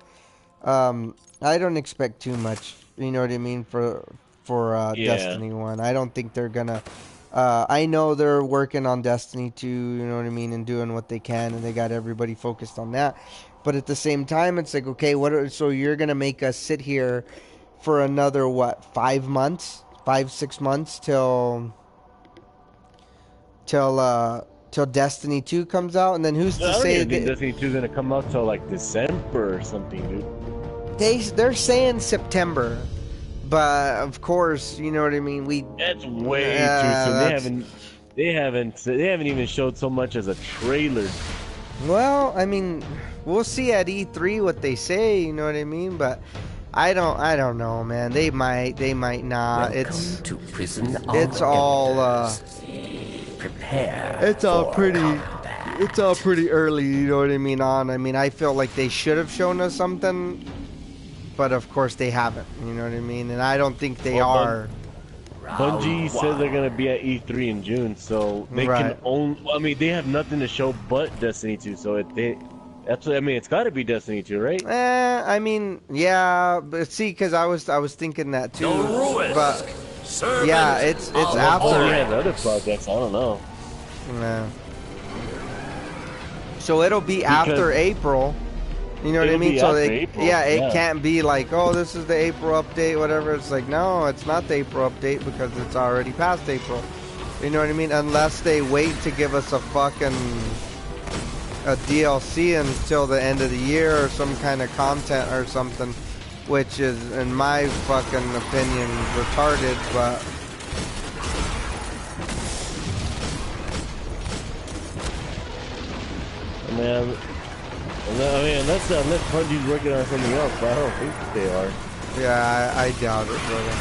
I don't expect too much, you know what I mean, for Destiny 1. I don't think they're gonna I know they're working on Destiny 2, you know what I mean, and doing what they can, and they got everybody focused on that. But at the same time, it's like, okay, so you're gonna make us sit here for another, what, 5 months? 5-6 months till Destiny 2 comes out, and then who's to say that Destiny 2 is gonna come out till like December or something, dude? They're saying September, but of course, you know what I mean. That's way too soon. They haven't even showed so much as a trailer. Well, I mean, we'll see at E3 what they say. You know what I mean, but. I don't know, man. They might not. Welcome to prison it's all prepare. It's all pretty early, you know what I mean, I mean, I feel like they should have shown us something, but of course they haven't, you know what I mean? And I don't think they are. Bungie said they're going to be at E3 in June, so they can own, I mean, they have nothing to show but Destiny 2, so it's got to be Destiny 2, right? I mean, yeah, but see, because I was thinking that too. But yeah, it's after. Oh, yeah, the other projects, I don't know. Yeah. So it'll be after April, You know what I It'll mean? be So after they, April, yeah, it yeah. can't be like, oh, this is the April update, whatever. It's like, no, it's not the April update because it's already past April. You know what I mean? Unless they wait to give us a fucking a DLC until the end of the year or some kind of content or something, which is, in my fucking opinion, retarded, but... Man, I mean, unless Bungie's working on something else, but I don't think they are. Yeah, I doubt it, brother.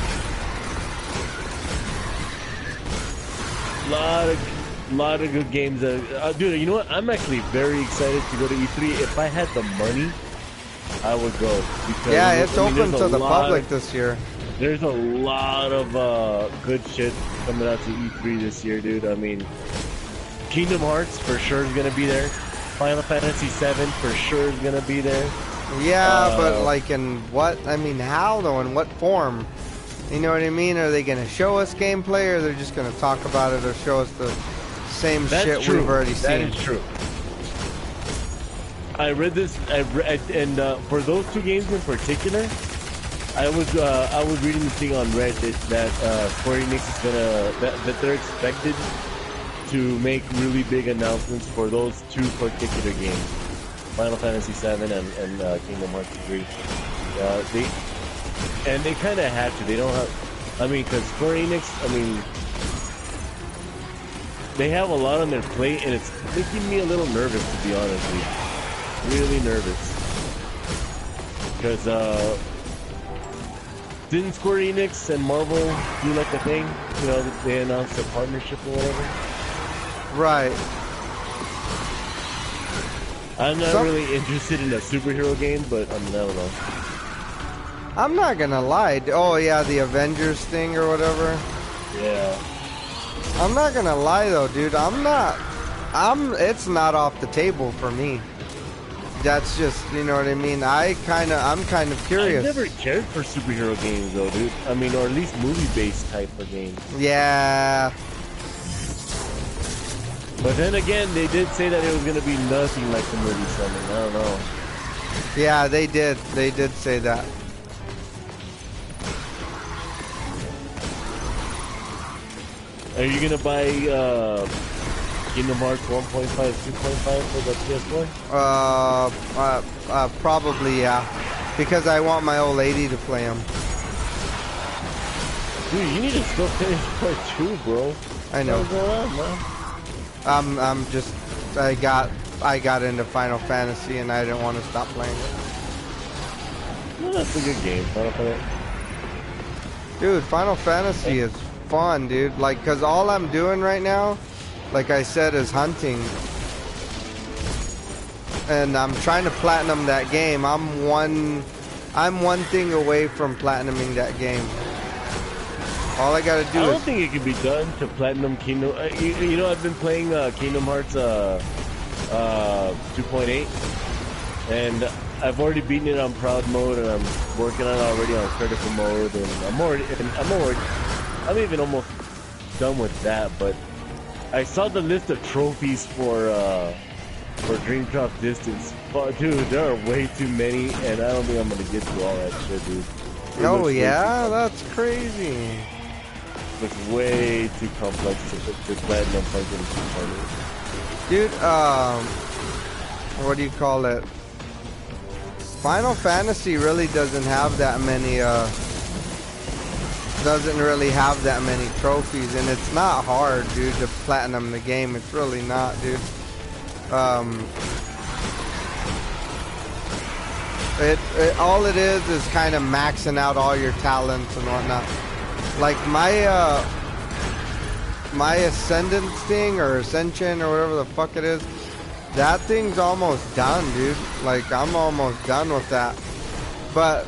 Lot of good games. Dude, you know what? I'm actually very excited to go to E3. If I had the money, I would go. Because, Yeah, it's I mean, open to the public this year. There's a lot of good shit coming out to E3 this year, dude. I mean, Kingdom Hearts for sure is gonna be there. Final Fantasy VII for sure is gonna be there. Yeah, but like in what? I mean, how though? In what form? You know what I mean? Are they gonna show us gameplay, or they're just gonna talk about it, or show us the same shit we've already seen? That is true. I read this, and for those two games in particular, I was reading the thing on Reddit that Square Enix is gonna that they're expected to make really big announcements for those two particular games, Final Fantasy VII and Kingdom Hearts 3. They kind of had to. They don't have. I mean, because Square Enix, I mean, they have a lot on their plate, and it's making me a little nervous, to be honest with you. Really nervous. Because didn't Square Enix and Marvel do like a thing? You know, they announced a partnership or whatever. Right. I'm not really interested in a superhero game, but I mean, I don't know. I'm not gonna lie. Oh yeah, the Avengers thing or whatever. Yeah. I'm not gonna lie though, dude. It's not off the table for me. That's just, you know what I mean? I'm kind of curious. I've never cared for superhero games though, dude. I mean, or at least movie-based type of games. Yeah. But then again, they did say that it was gonna be nothing like the movie something. I don't know. Yeah, they did. They did say that. Are you gonna buy Kingdom Hearts 1.5, 2.5 for the PS4? Probably, yeah. Because I want my old lady to play them. Dude, you need to still finish part 2, bro. I know. What's going on, man? I got into Final Fantasy and I didn't want to stop playing it. Well, that's a good game, Final Fantasy. Dude, Final Fantasy is fun, dude. Like, cause all I'm doing right now, like I said, is hunting. And I'm trying to platinum that game. I'm one thing away from platinuming that game. All I gotta do I don't think it can be done to platinum Kingdom. You know, I've been playing Kingdom Hearts 2.8, and I've already beaten it on proud mode, and I'm working on it already on critical mode, and I'm even almost done with that. But I saw the list of trophies for Dreamcraft Distance. But dude, there are way too many, and I don't think I'm gonna get to all that shit, dude. Oh yeah, that's crazy. It's way too complex to platinum fucking 200. Dude, what do you call it? Final Fantasy really doesn't have that many, trophies, and it's not hard, dude, to platinum the game. It's really not, dude. All it is kind of maxing out all your talents and whatnot. Like my Ascendance thing, or Ascension, or whatever the fuck it is, that thing's almost done, dude. Like, I'm almost done with that. But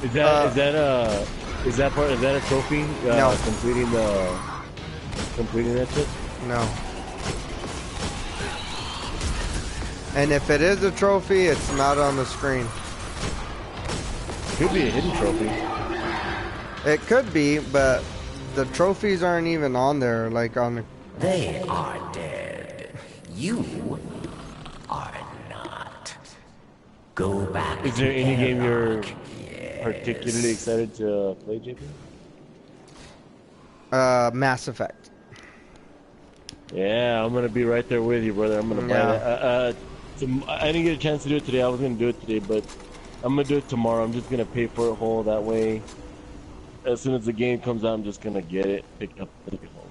is that a trophy? No. Completing that shit? No. And if it is a trophy, it's not on the screen. Could be a hidden trophy. It could be, but the trophies aren't even on there, like on the... They are dead. You are not. Go back. Is there to any game you're Airlock. Yes. particularly excited to play, JP? Mass Effect. Yeah, I'm gonna be right there with you, brother. I'm gonna buy Yeah. that. I didn't get a chance to do it today. I was gonna do it today, but I'm gonna do it tomorrow. I'm just gonna pay for it whole. That way, as soon as the game comes out, I'm just gonna get it, pick it up, and take it home.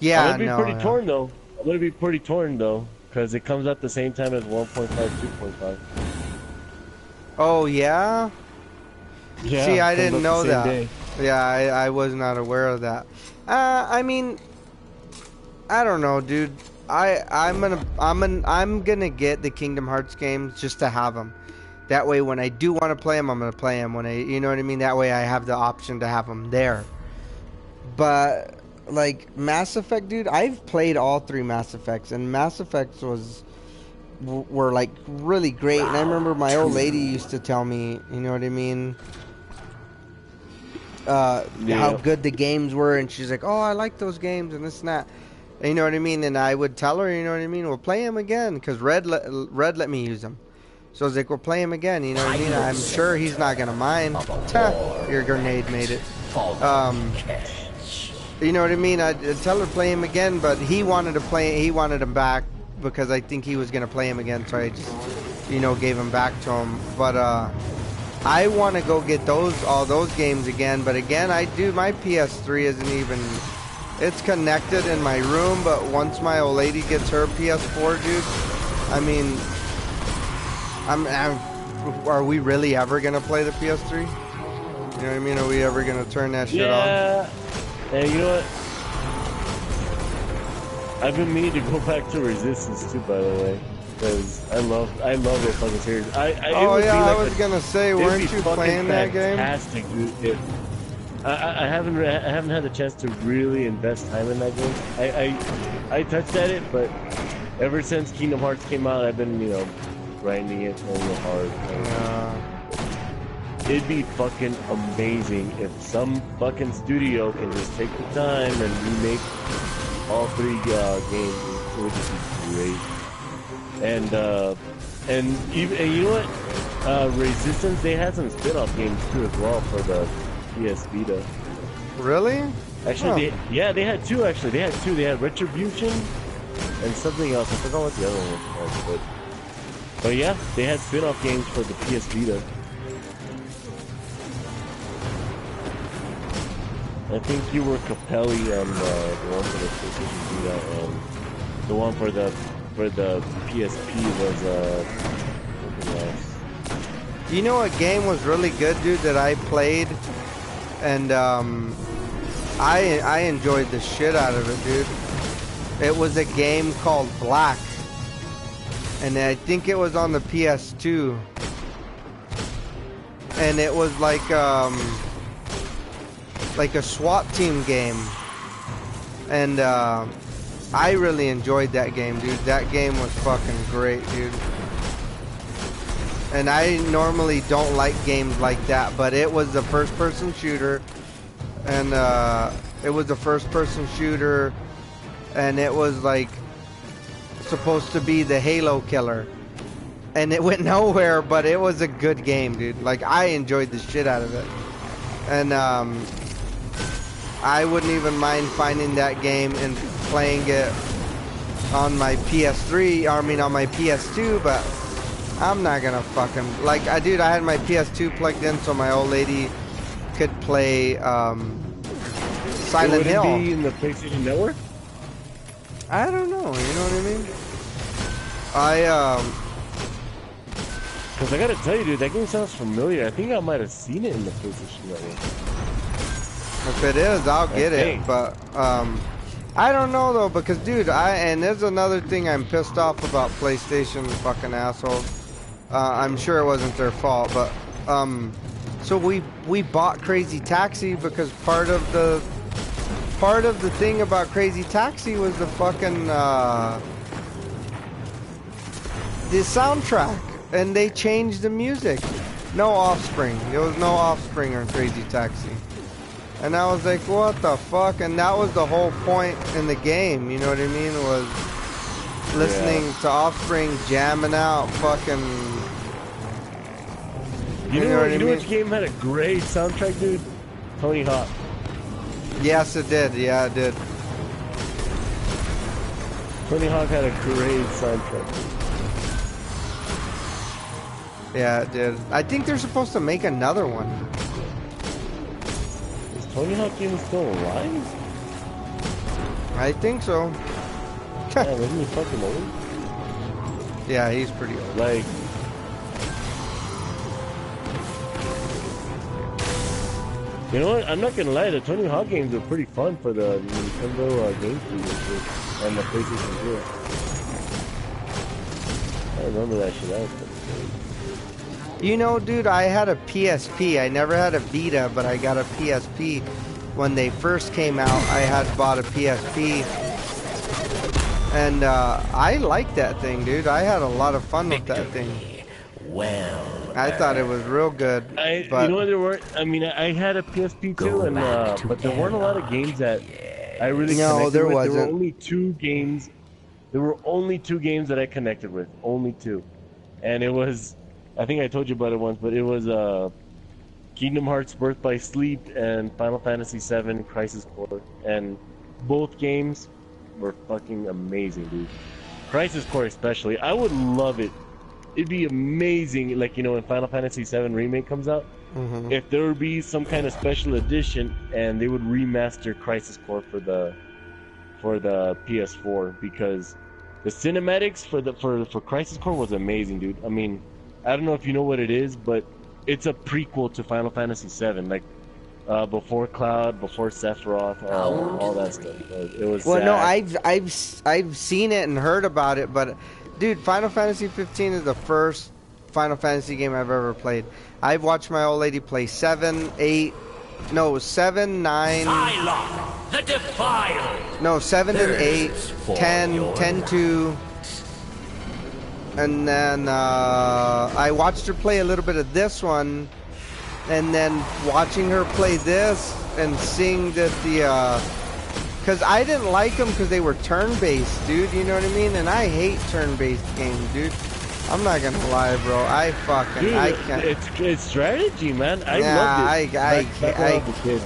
Yeah, I'm gonna be pretty torn though. I'm gonna be pretty torn though, because it comes out the same time as 1.5, 2.5. Oh yeah. Yeah. See, I comes didn't out the know same that. day. Yeah, I was not aware of that. I mean, I don't know, dude. I'm gonna get the Kingdom Hearts games just to have them. That way, when I do want to play them, I'm gonna play them. You know what I mean? That way, I have the option to have them there. But like Mass Effect, dude, I've played all 3 Mass Effects, and Mass Effects were like really great. And I remember my old lady used to tell me, you know what I mean? How good the games were, and she's like, "Oh, I like those games," and this and that. You know what I mean? And I would tell her, you know what I mean? We'll play them again, because Red let me use them. So I was like, we'll play him again, you know what I mean? I'm sure he's not gonna mind. Your grenade made it. You know what I mean? I'd tell her to play him again, but he wanted him back, because I think he was gonna play him again, so I just, you know, gave him back to him. But I want to go get all those games again, but again, my PS3 isn't even, it's connected in my room, but once my old lady gets her PS4, dude, I mean, are we really ever gonna play the PS3? You know what I mean? Are we ever gonna turn that shit on? Yeah. Hey, you know what? I've been meaning to go back to Resistance too, by the way, because I love that fucking series. I was gonna say, weren't you playing that game? Fantastic, dude. I haven't had the chance to really invest time in that game. I touched at it, but ever since Kingdom Hearts came out, I've been, you know, grinding it a little hard. It'd be fucking amazing if some fucking studio can just take the time and remake all 3 games. It would just be great. And you know what? Resistance, they had some spin-off games too as well for the PS Vita. Really? Actually, they had 2 actually. They had 2. They had Retribution and something else. I forgot what the other one was called. But yeah, they had spin-off games for the PS Vita. I think you were Capelli on the one for the PlayStation Vita, and the one for the PSP was something else. You know what game was really good, dude, that I played, and I enjoyed the shit out of it, dude. It was a game called Black, and I think it was on the PS2, and it was like a SWAT team game, and I really enjoyed that game, dude. That game was fucking great, dude. And I normally don't like games like that, but it was a first-person shooter, and it was a first-person shooter, and it was like supposed to be the Halo killer, and it went nowhere, but it was a good game, dude. Like, I enjoyed the shit out of it, and I wouldn't even mind finding that game and playing it on my PS3, I mean on my PS2, but I'm not gonna fucking, like, dude, I had my PS2 plugged in so my old lady could play Silent Hill. Would it be in the PlayStation Network? I don't know, you know what I mean? Because I gotta tell you, dude, that game sounds familiar. I think I might have seen it in the PlayStation Network. If it is, I'll get it, but I don't know though, because dude, and there's another thing I'm pissed off about PlayStation fucking assholes. I'm sure it wasn't their fault, but so we bought Crazy Taxi because part of the thing about Crazy Taxi was the fucking the soundtrack, and they changed the music. No Offspring. There was no Offspring on Crazy Taxi. And I was like, what the fuck? And that was the whole point in the game, you know what I mean? Was listening to Offspring jamming out fucking. You know what I mean? which game had a great soundtrack, dude? Tony Hawk. Yes, it did. Yeah, it did. Tony Hawk had a great soundtrack. Yeah, it did. I think they're supposed to make another one. Is Tony Hawk even still alive? I think so. Yeah, wasn't he fucking old? Yeah, he's pretty old. Like, you know what? I'm not gonna lie. The Tony Hawk games were pretty fun for the Nintendo GameCube and the PlayStation 2. I remember that shit. That was pretty cool. You know, dude, I had a PSP. I never had a Vita, but I got a PSP. When they first came out, I had bought a PSP. And I liked that thing, dude. I had a lot of fun with that thing. Well, I thought it was real good. You But know what? There were. I mean, I had a PSP too, and but there weren't a lot of games that I really connected there with. wasn't. There were only 2 games. There were only 2 games that I connected with. Only 2, and it was. I think I told you about it once, but it was Kingdom Hearts Birth by Sleep and Final Fantasy VII Crisis Core, and both games were fucking amazing, dude. Crisis Core especially. I would love it. It'd be amazing, like, you know, when Final Fantasy VII Remake comes out, if there would be some kind of special edition and they would remaster Crisis Core for the PS4, because the cinematics for Crisis Core was amazing, dude. I mean, I don't know if you know what it is, but it's a prequel to Final Fantasy VII, like before Cloud, before Sephiroth, all that stuff. It was. well, no, I've seen it and heard about it, but dude, Final Fantasy 15 is the first Final Fantasy game I've ever played. I've watched my old lady play 7, 8, no, 7, 9. Psylocke, the Defiled. No, 7 and 8, 10, 10 2. And then I watched her play a little bit of this one, and then watching her play this and seeing that because I didn't like them because they were turn-based, dude, you know what I mean? And I hate turn-based games, dude. I'm not gonna lie, bro. I can't. It's strategy, man. I loved it.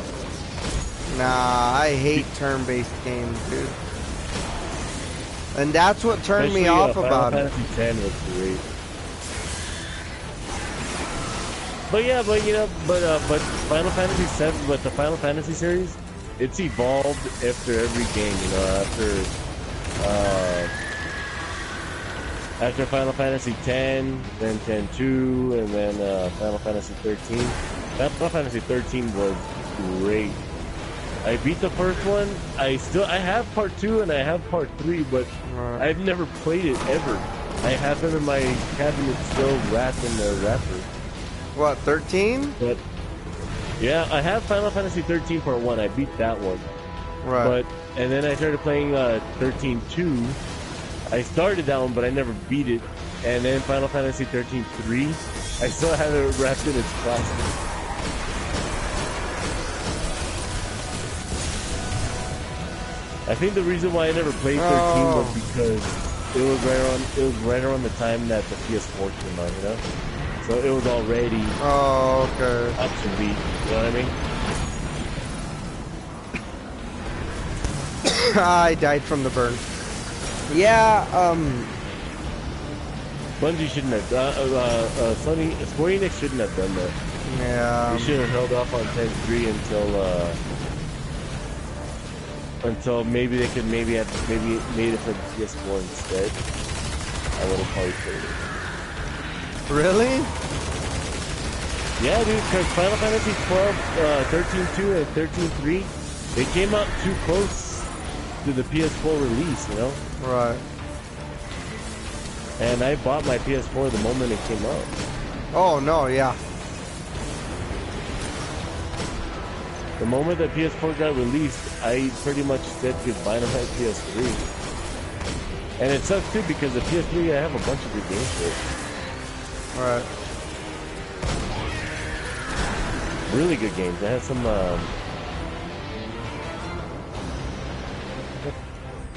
I hate turn-based games, dude. And that's what turned me off about it. Final Fantasy X was great. But yeah, but Final Fantasy 7, but the Final Fantasy series, it's evolved after every game, you know, after Final Fantasy X, then X-2, and then Final Fantasy 13. Final Fantasy 13 was great. I beat the first one. I have part 2 and I have part 3, but I've never played it ever. I have them in my cabinet still wrapped in the wrapper. What, 13? But yeah, I have Final Fantasy 13 part 1. I beat that one. Right. And then I started playing 13-2. I started that one, but I never beat it. And then Final Fantasy 13-3. I still have it wrapped in its plastic. I think the reason why I never played 13 was because it was right around the time that the PS4 came out, you know? So it was already okay. obsolete, you know what I mean? I died from the burn. Yeah, Bungie shouldn't have Square Enix shouldn't have done that. Yeah. They should have held off on 10-3 until maybe they could maybe made it for the PS4 instead. I would have probably played it. Really? Yeah, dude, because Final Fantasy 12, 13-2 and 13-3, they came out too close to the PS4 release, you know? Right. And I bought my PS4 the moment it came out. Oh, no, yeah. The moment that PS4 got released, I pretty much said goodbye to my PS3. And it sucks too because the PS3, I have a bunch of good games for it. Right. Really good games. I have some,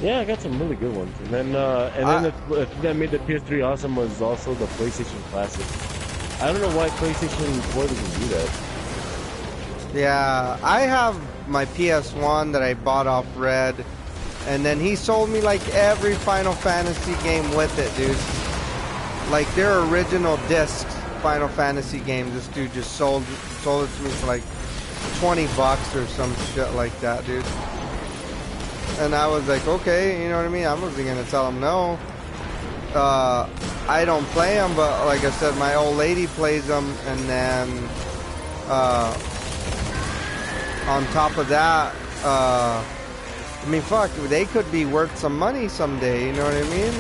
Yeah, I got some really good ones. And then the thing that made the PS3 awesome was also the PlayStation Classic. I don't know why PlayStation 4 doesn't do that. Yeah, I have my PS1 that I bought off Red, and then he sold me like every Final Fantasy game with it, dude. Like their original discs, Final Fantasy game. This dude just sold it to me for like $20 or some shit like that, dude. And I was like, okay, you know what I mean? I wasn't gonna tell him no. I don't play them, but like I said, my old lady plays them, and then on top of that, I mean, fuck, they could be worth some money someday, you know what I mean?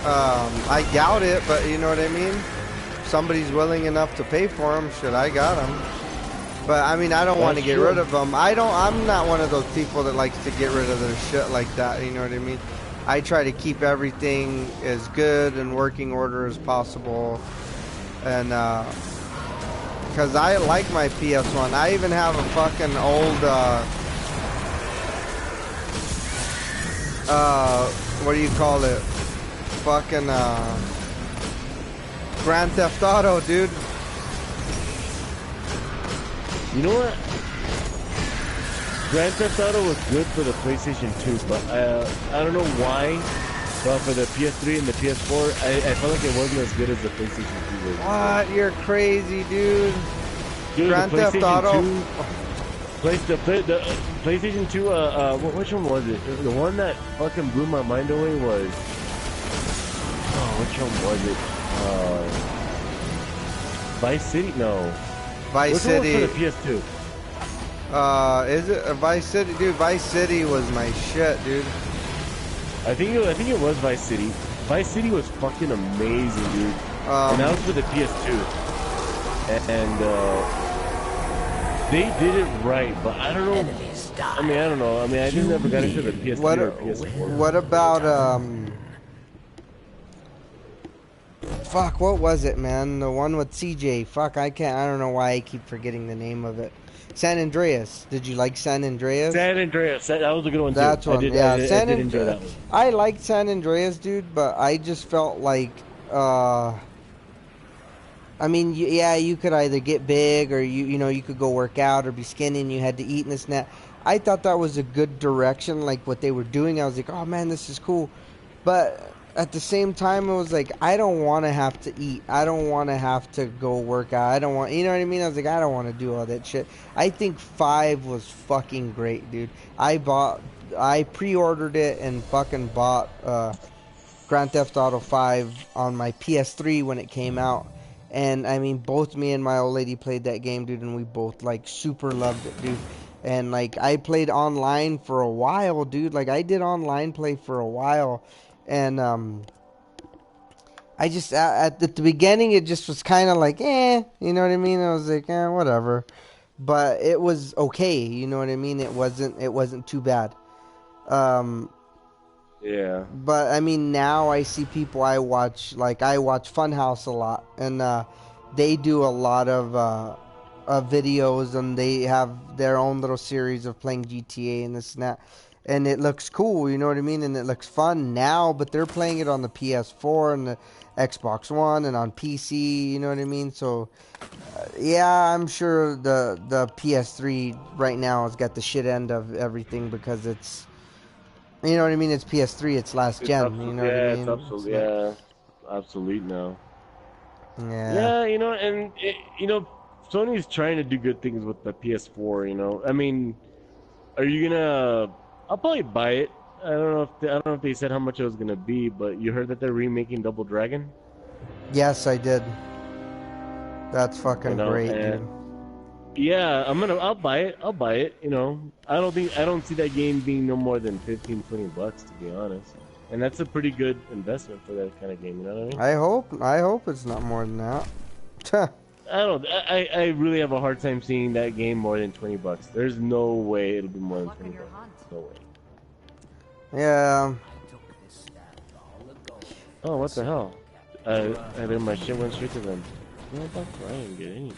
I doubt it, but you know what I mean? If somebody's willing enough to pay for them, shit, I got them. But I mean, I don't want to get rid of them. I'm not one of those people that likes to get rid of their shit like that, you know what I mean? I try to keep everything as good and working order as possible. And, because I like my PS1. I even have a fucking old, what do you call it? Fucking, Grand Theft Auto, dude. You know what? Grand Theft Auto was good for the PlayStation 2, but I don't know why. But for the PS3 and the PS4, I felt like it wasn't as good as the PlayStation 2 version. What? You're crazy, dude. Dude, Grand Theft Auto. The PlayStation 2, which one was it? The one that fucking blew my mind away was... Oh, which one was it? Vice City? No. Vice City. Which one was for the PS2? Is it Vice City? Dude, Vice City was my shit, dude. I think it was Vice City. Vice City was fucking amazing, dude. And that was for the PS2. And they did it right, but I don't know. I mean, I don't know. I mean, I just never got into the PS3 or PS4. What about fuck, what was it, man? The one with CJ. Fuck, I don't know why I keep forgetting the name of it. San Andreas. Did you like San Andreas? San Andreas. That was a good one, too. That's one, yeah. I did enjoy that one. I liked San Andreas, dude, but I just felt like, I mean, yeah, you could either get big or you could go work out or be skinny and you had to eat and this and that. I thought that was a good direction, like what they were doing. I was like, oh man, this is cool. But at the same time, it was like, I don't want to have to eat. I don't want to have to go work out. I don't want, you know what I mean? I was like, I don't want to do all that shit. I think 5 was fucking great, dude. I pre-ordered it and fucking bought Grand Theft Auto 5 on my PS3 when it came out. And I mean, both me and my old lady played that game, dude, and we both like super loved it, dude. And like, I played online for a while, dude. Like, I did online play for a while. And I just at the beginning it just was kind of like, you know what I mean? I was like, whatever. But it was okay, you know what I mean? It wasn't too bad. Yeah. But I mean, now I see people I watch Funhouse a lot, and they do a lot of videos, and they have their own little series of playing GTA and this and that. And it looks cool, you know what I mean? And it looks fun now, but they're playing it on the PS4 and the Xbox One and on PC, you know what I mean? So, yeah, I'm sure the PS3 right now has got the shit end of everything because it's, you know what I mean? It's PS3, it's last gen, you know what I mean? It's absolutely, yeah, obsolete now. Yeah. Yeah, you know, and, Sony's trying to do good things with the PS4, you know? I mean, are you gonna... I'll probably buy it. I don't know if they said how much it was gonna be, but you heard that they're remaking Double Dragon? Yes, I did. That's fucking great, dude. Yeah, I'll buy it. You know, I don't see that game being no more than $15-20, to be honest. And that's a pretty good investment for that kind of game. You know what I mean? I hope it's not more than that. I really have a hard time seeing that game more than $20. There's no way it'll be more than $20. No way. Yeah. Oh, what the hell? My shit went straight to them. No, I didn't get anything.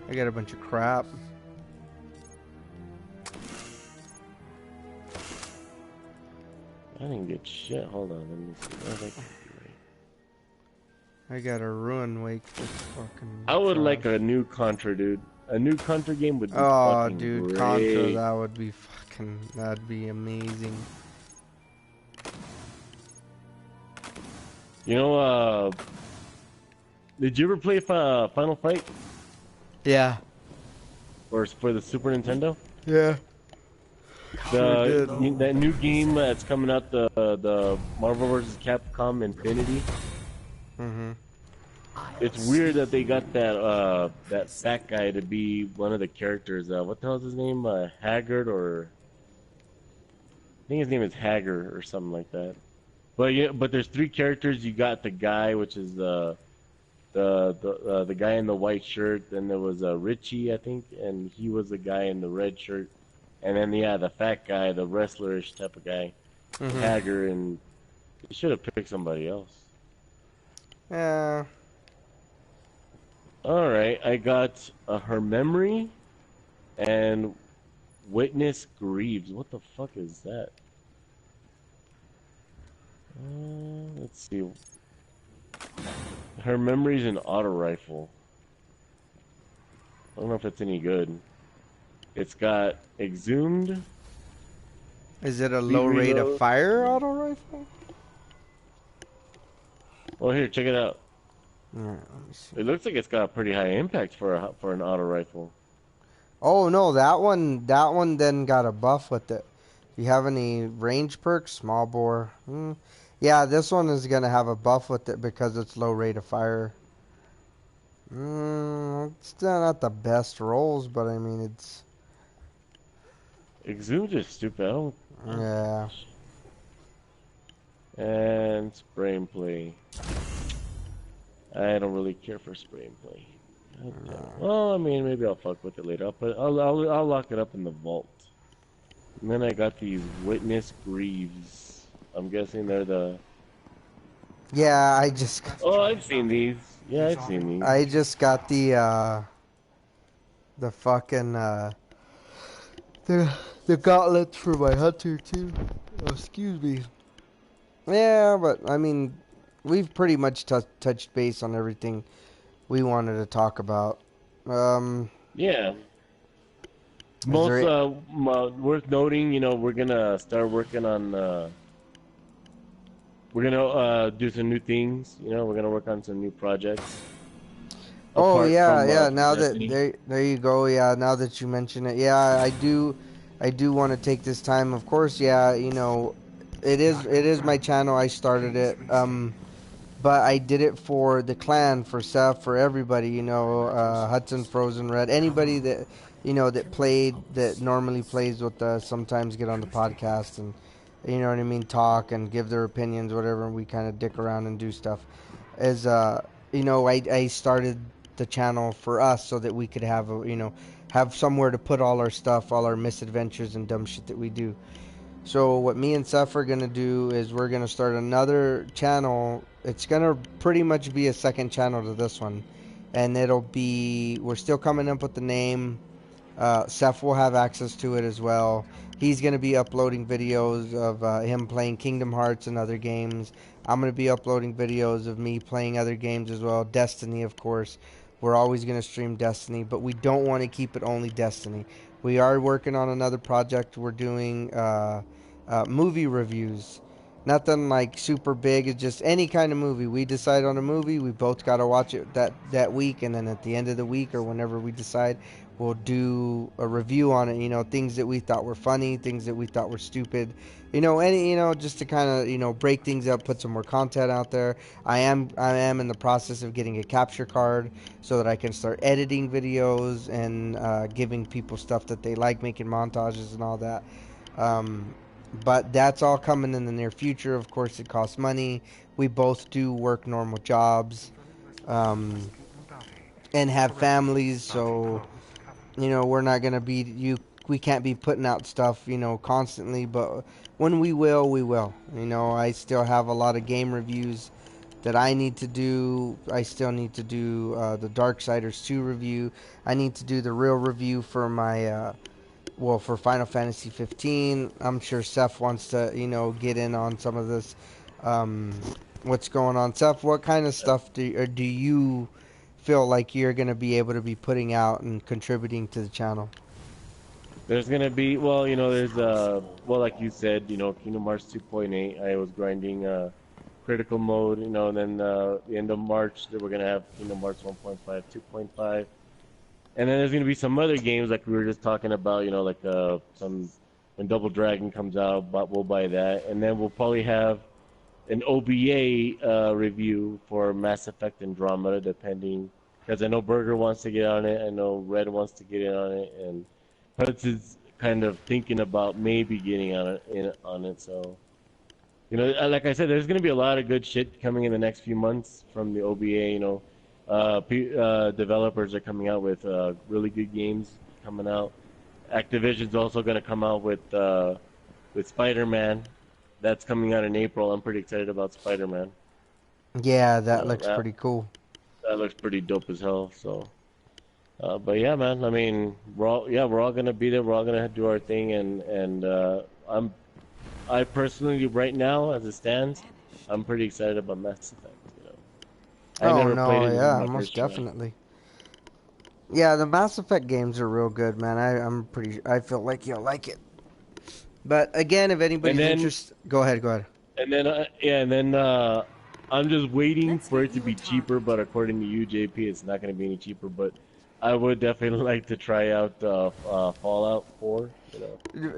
I got a bunch of crap. I didn't get shit. Hold on, let me see. Oh, that can't be right. I got a ruin wake. This fucking. I would like trash. a new Contra, dude. A new Contra game would be Oh, fucking dude, great. Contra, that would be fucking. That'd be amazing. You know, did you ever play Final Fight? Yeah. Or for the Super Nintendo? Yeah. That new game that's coming out, the Marvel vs. Capcom Infinity. Mhm. It's weird that they got that fat guy to be one of the characters. What the hell is his name? Haggard, or I think his name is Haggard or something like that. But yeah, but there's three characters. You got the guy, which is the guy in the white shirt. Then there was Richie, I think, and he was the guy in the red shirt. And then the fat guy, the wrestlerish type of guy, Haggard, and you should have picked somebody else. Yeah. All right, I got her memory and witness grieves. What the fuck is that? Let's see. Her memory's an auto rifle. I don't know if it's any good. It's got exhumed. Is it a low rate of reload. fire auto rifle? Well, here, check it out. Alright, let me see. It looks like it's got a pretty high impact for an auto rifle. Oh no, that one then got a buff with it. Do you have any range perks? Small bore. Yeah, this one is gonna have a buff with it because it's low rate of fire. It's still not the best rolls, but I mean it's. Exhumed is stupid. I don't. Yeah. And spray and play. I don't really care for spray and play. Well, I mean, maybe I'll fuck with it later. I'll lock it up in the vault. And then I got these witness grieves. I'm guessing they're the. Yeah, I just. Oh, I've seen these. Yeah, I've seen these. I just got the fucking the gauntlets for my hunter too. Oh, excuse me. Yeah, but I mean, we've pretty much touched base on everything we wanted to talk about. Yeah. Most worth noting, you know, we're gonna start working on. We're gonna do some new things. You know, we're gonna work on some new projects. Oh Apart yeah, from, yeah. from Now Destiny. that there you go. Yeah, now that you mention it, yeah, I do want to take this time. Of course, yeah. You know, it is my channel. I started it. But I did it for the clan, for Seth, for everybody. You know, Hudson, Frozen Red, anybody that that normally plays with us. Sometimes get on the podcast and you know what I mean, talk and give their opinions, whatever. And we kind of dick around and do stuff. As you know, I started the channel for us so that we could have have somewhere to put all our stuff, all our misadventures and dumb shit that we do. So what me and Seth are gonna do is we're gonna start another channel. It's gonna pretty much be a second channel to this one, and we're still coming up with the name. Seth will have access to it as well. He's gonna be uploading videos of him playing Kingdom Hearts and other games. I'm gonna be uploading videos of me playing other games as well. Destiny, of course. We're always gonna stream Destiny, but we don't want to keep it only Destiny. We are working on another project. We're doing movie reviews. Nothing like super big. It's just any kind of movie. We decide on a movie. We both got to watch it that week, and then at the end of the week or whenever we decide, we'll do a review on it. You know, things that we thought were funny, things that we thought were stupid. You know, just to kind of break things up, put some more content out there. I am in the process of getting a capture card so that I can start editing videos and giving people stuff that they like, making montages and all that. But that's all coming in the near future. Of course, it costs money. We both do work normal jobs and have families, so we're not gonna be we can't be putting out stuff constantly. But when we will, we will. I still have a lot of game reviews that I need to do. I still need to do the Darksiders 2 review. I need to do the real review for my well, for Final Fantasy 15. I'm sure Seth wants to, get in on some of this. What's going on, Seth? What kind of stuff do you feel like you're going to be able to be putting out and contributing to the channel? There's gonna be, well, there's well, like you said, Kingdom Hearts 2.8. I was grinding critical mode, and then the end of March that we're gonna have Kingdom Hearts 1.5, 2.5, and then there's gonna be some other games like we were just talking about, like some when Double Dragon comes out, but we'll buy that, and then we'll probably have an OBA review for Mass Effect Andromeda, depending, because I know Burger wants to get on it, I know Red wants to get in on it, and Huts is kind of thinking about maybe getting on it. So, like I said, there's going to be a lot of good shit coming in the next few months from the OBA. Developers are coming out with really good games coming out. Activision's also going to come out with Spider-Man. That's coming out in April. I'm pretty excited about Spider-Man. Yeah, that looks pretty cool. That looks pretty dope as hell. So. But yeah, man. I mean, we're all gonna be there. We're all gonna do our thing, and I personally, right now, as it stands, I'm pretty excited about Mass Effect. I never played it. Yeah, most definitely. Yeah, the Mass Effect games are real good, man. I feel like you'll like it. But again, if anybody's interested, go ahead. And then I'm just waiting for it to be cheaper. But according to you, JP, it's not gonna be any cheaper. But I would definitely like to try out Fallout 4.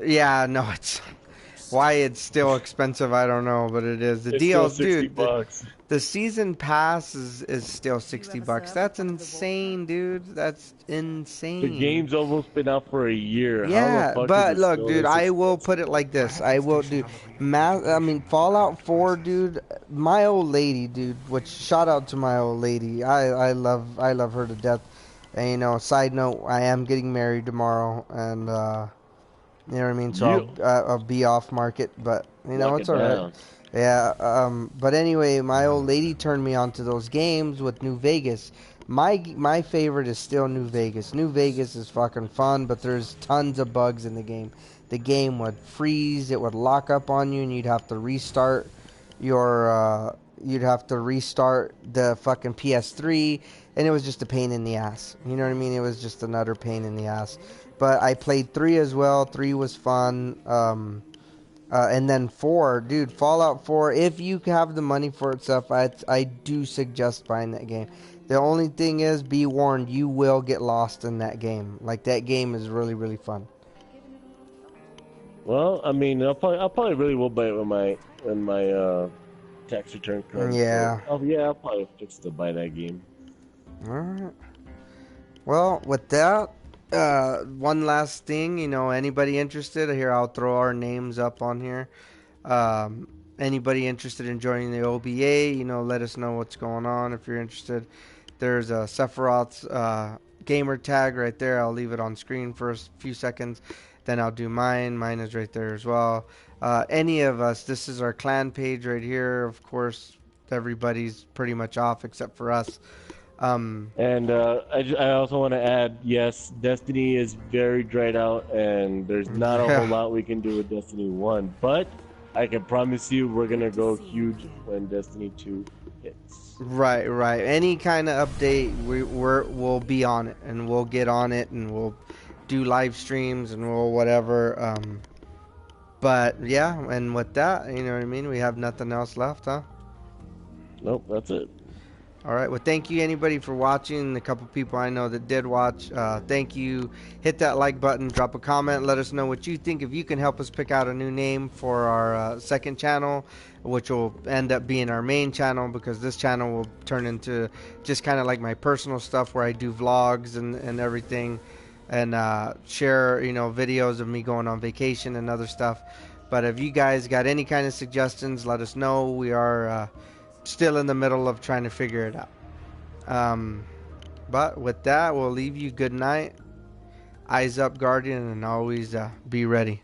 Yeah, no, it's why it's still expensive. I don't know, but it is. The deal, dude. $60. The season pass is still $60. That's insane, dude. That's insane. The game's almost been out for a year. Yeah, but look, dude, I will put it like this. I will, dude. Fallout 4, dude. My old lady, dude. Which shout out to my old lady. I love her to death. And, side note, I am getting married tomorrow, and, you know what I mean? So I'll be off market, but, it's alright. Yeah, but anyway, my old lady turned me on to those games with New Vegas. My favorite is still New Vegas. New Vegas is fucking fun, but there's tons of bugs in the game. The game would freeze, it would lock up on you, and you'd have to restart the fucking PS3. And it was just a pain in the ass. You know what I mean? It was just another pain in the ass. But I played 3 as well. 3 was fun. And then 4. Dude, Fallout 4, if you have the money for itself, I do suggest buying that game. The only thing is, be warned, you will get lost in that game. Like, that game is really, really fun. Well, I mean, I'll probably really will buy it when my tax return comes. Yeah. So, I'll probably fix to buy that game. Alright. Well, with that, one last thing, anybody interested? Here, I'll throw our names up on here. Anybody interested in joining the OBA, let us know what's going on if you're interested. There's a Sephiroth's gamer tag right there. I'll leave it on screen for a few seconds. Then I'll do mine. Mine is right there as well. Any of us, this is our clan page right here. Of course, everybody's pretty much off except for us. I also want to add, yes, Destiny is very dried out, and there's not a whole lot we can do with Destiny 1, but I can promise you we're going to go huge when Destiny 2 hits. Right. Any kind of update, we'll be on it, and we'll get on it, and we'll do live streams, and we'll whatever. But, yeah, and with that, you know what I mean? We have nothing else left, huh? Nope, that's it. All right. Well, thank you, anybody, for watching. A couple people I know that did watch. Thank you. Hit that like button. Drop a comment. Let us know what you think. If you can help us pick out a new name for our second channel, which will end up being our main channel, because this channel will turn into just kind of like my personal stuff where I do vlogs and everything, and share, videos of me going on vacation and other stuff. But if you guys got any kind of suggestions, let us know. We are still in the middle of trying to figure it out. But with that, we'll leave you. Good night. Eyes up, Guardian, and always be ready.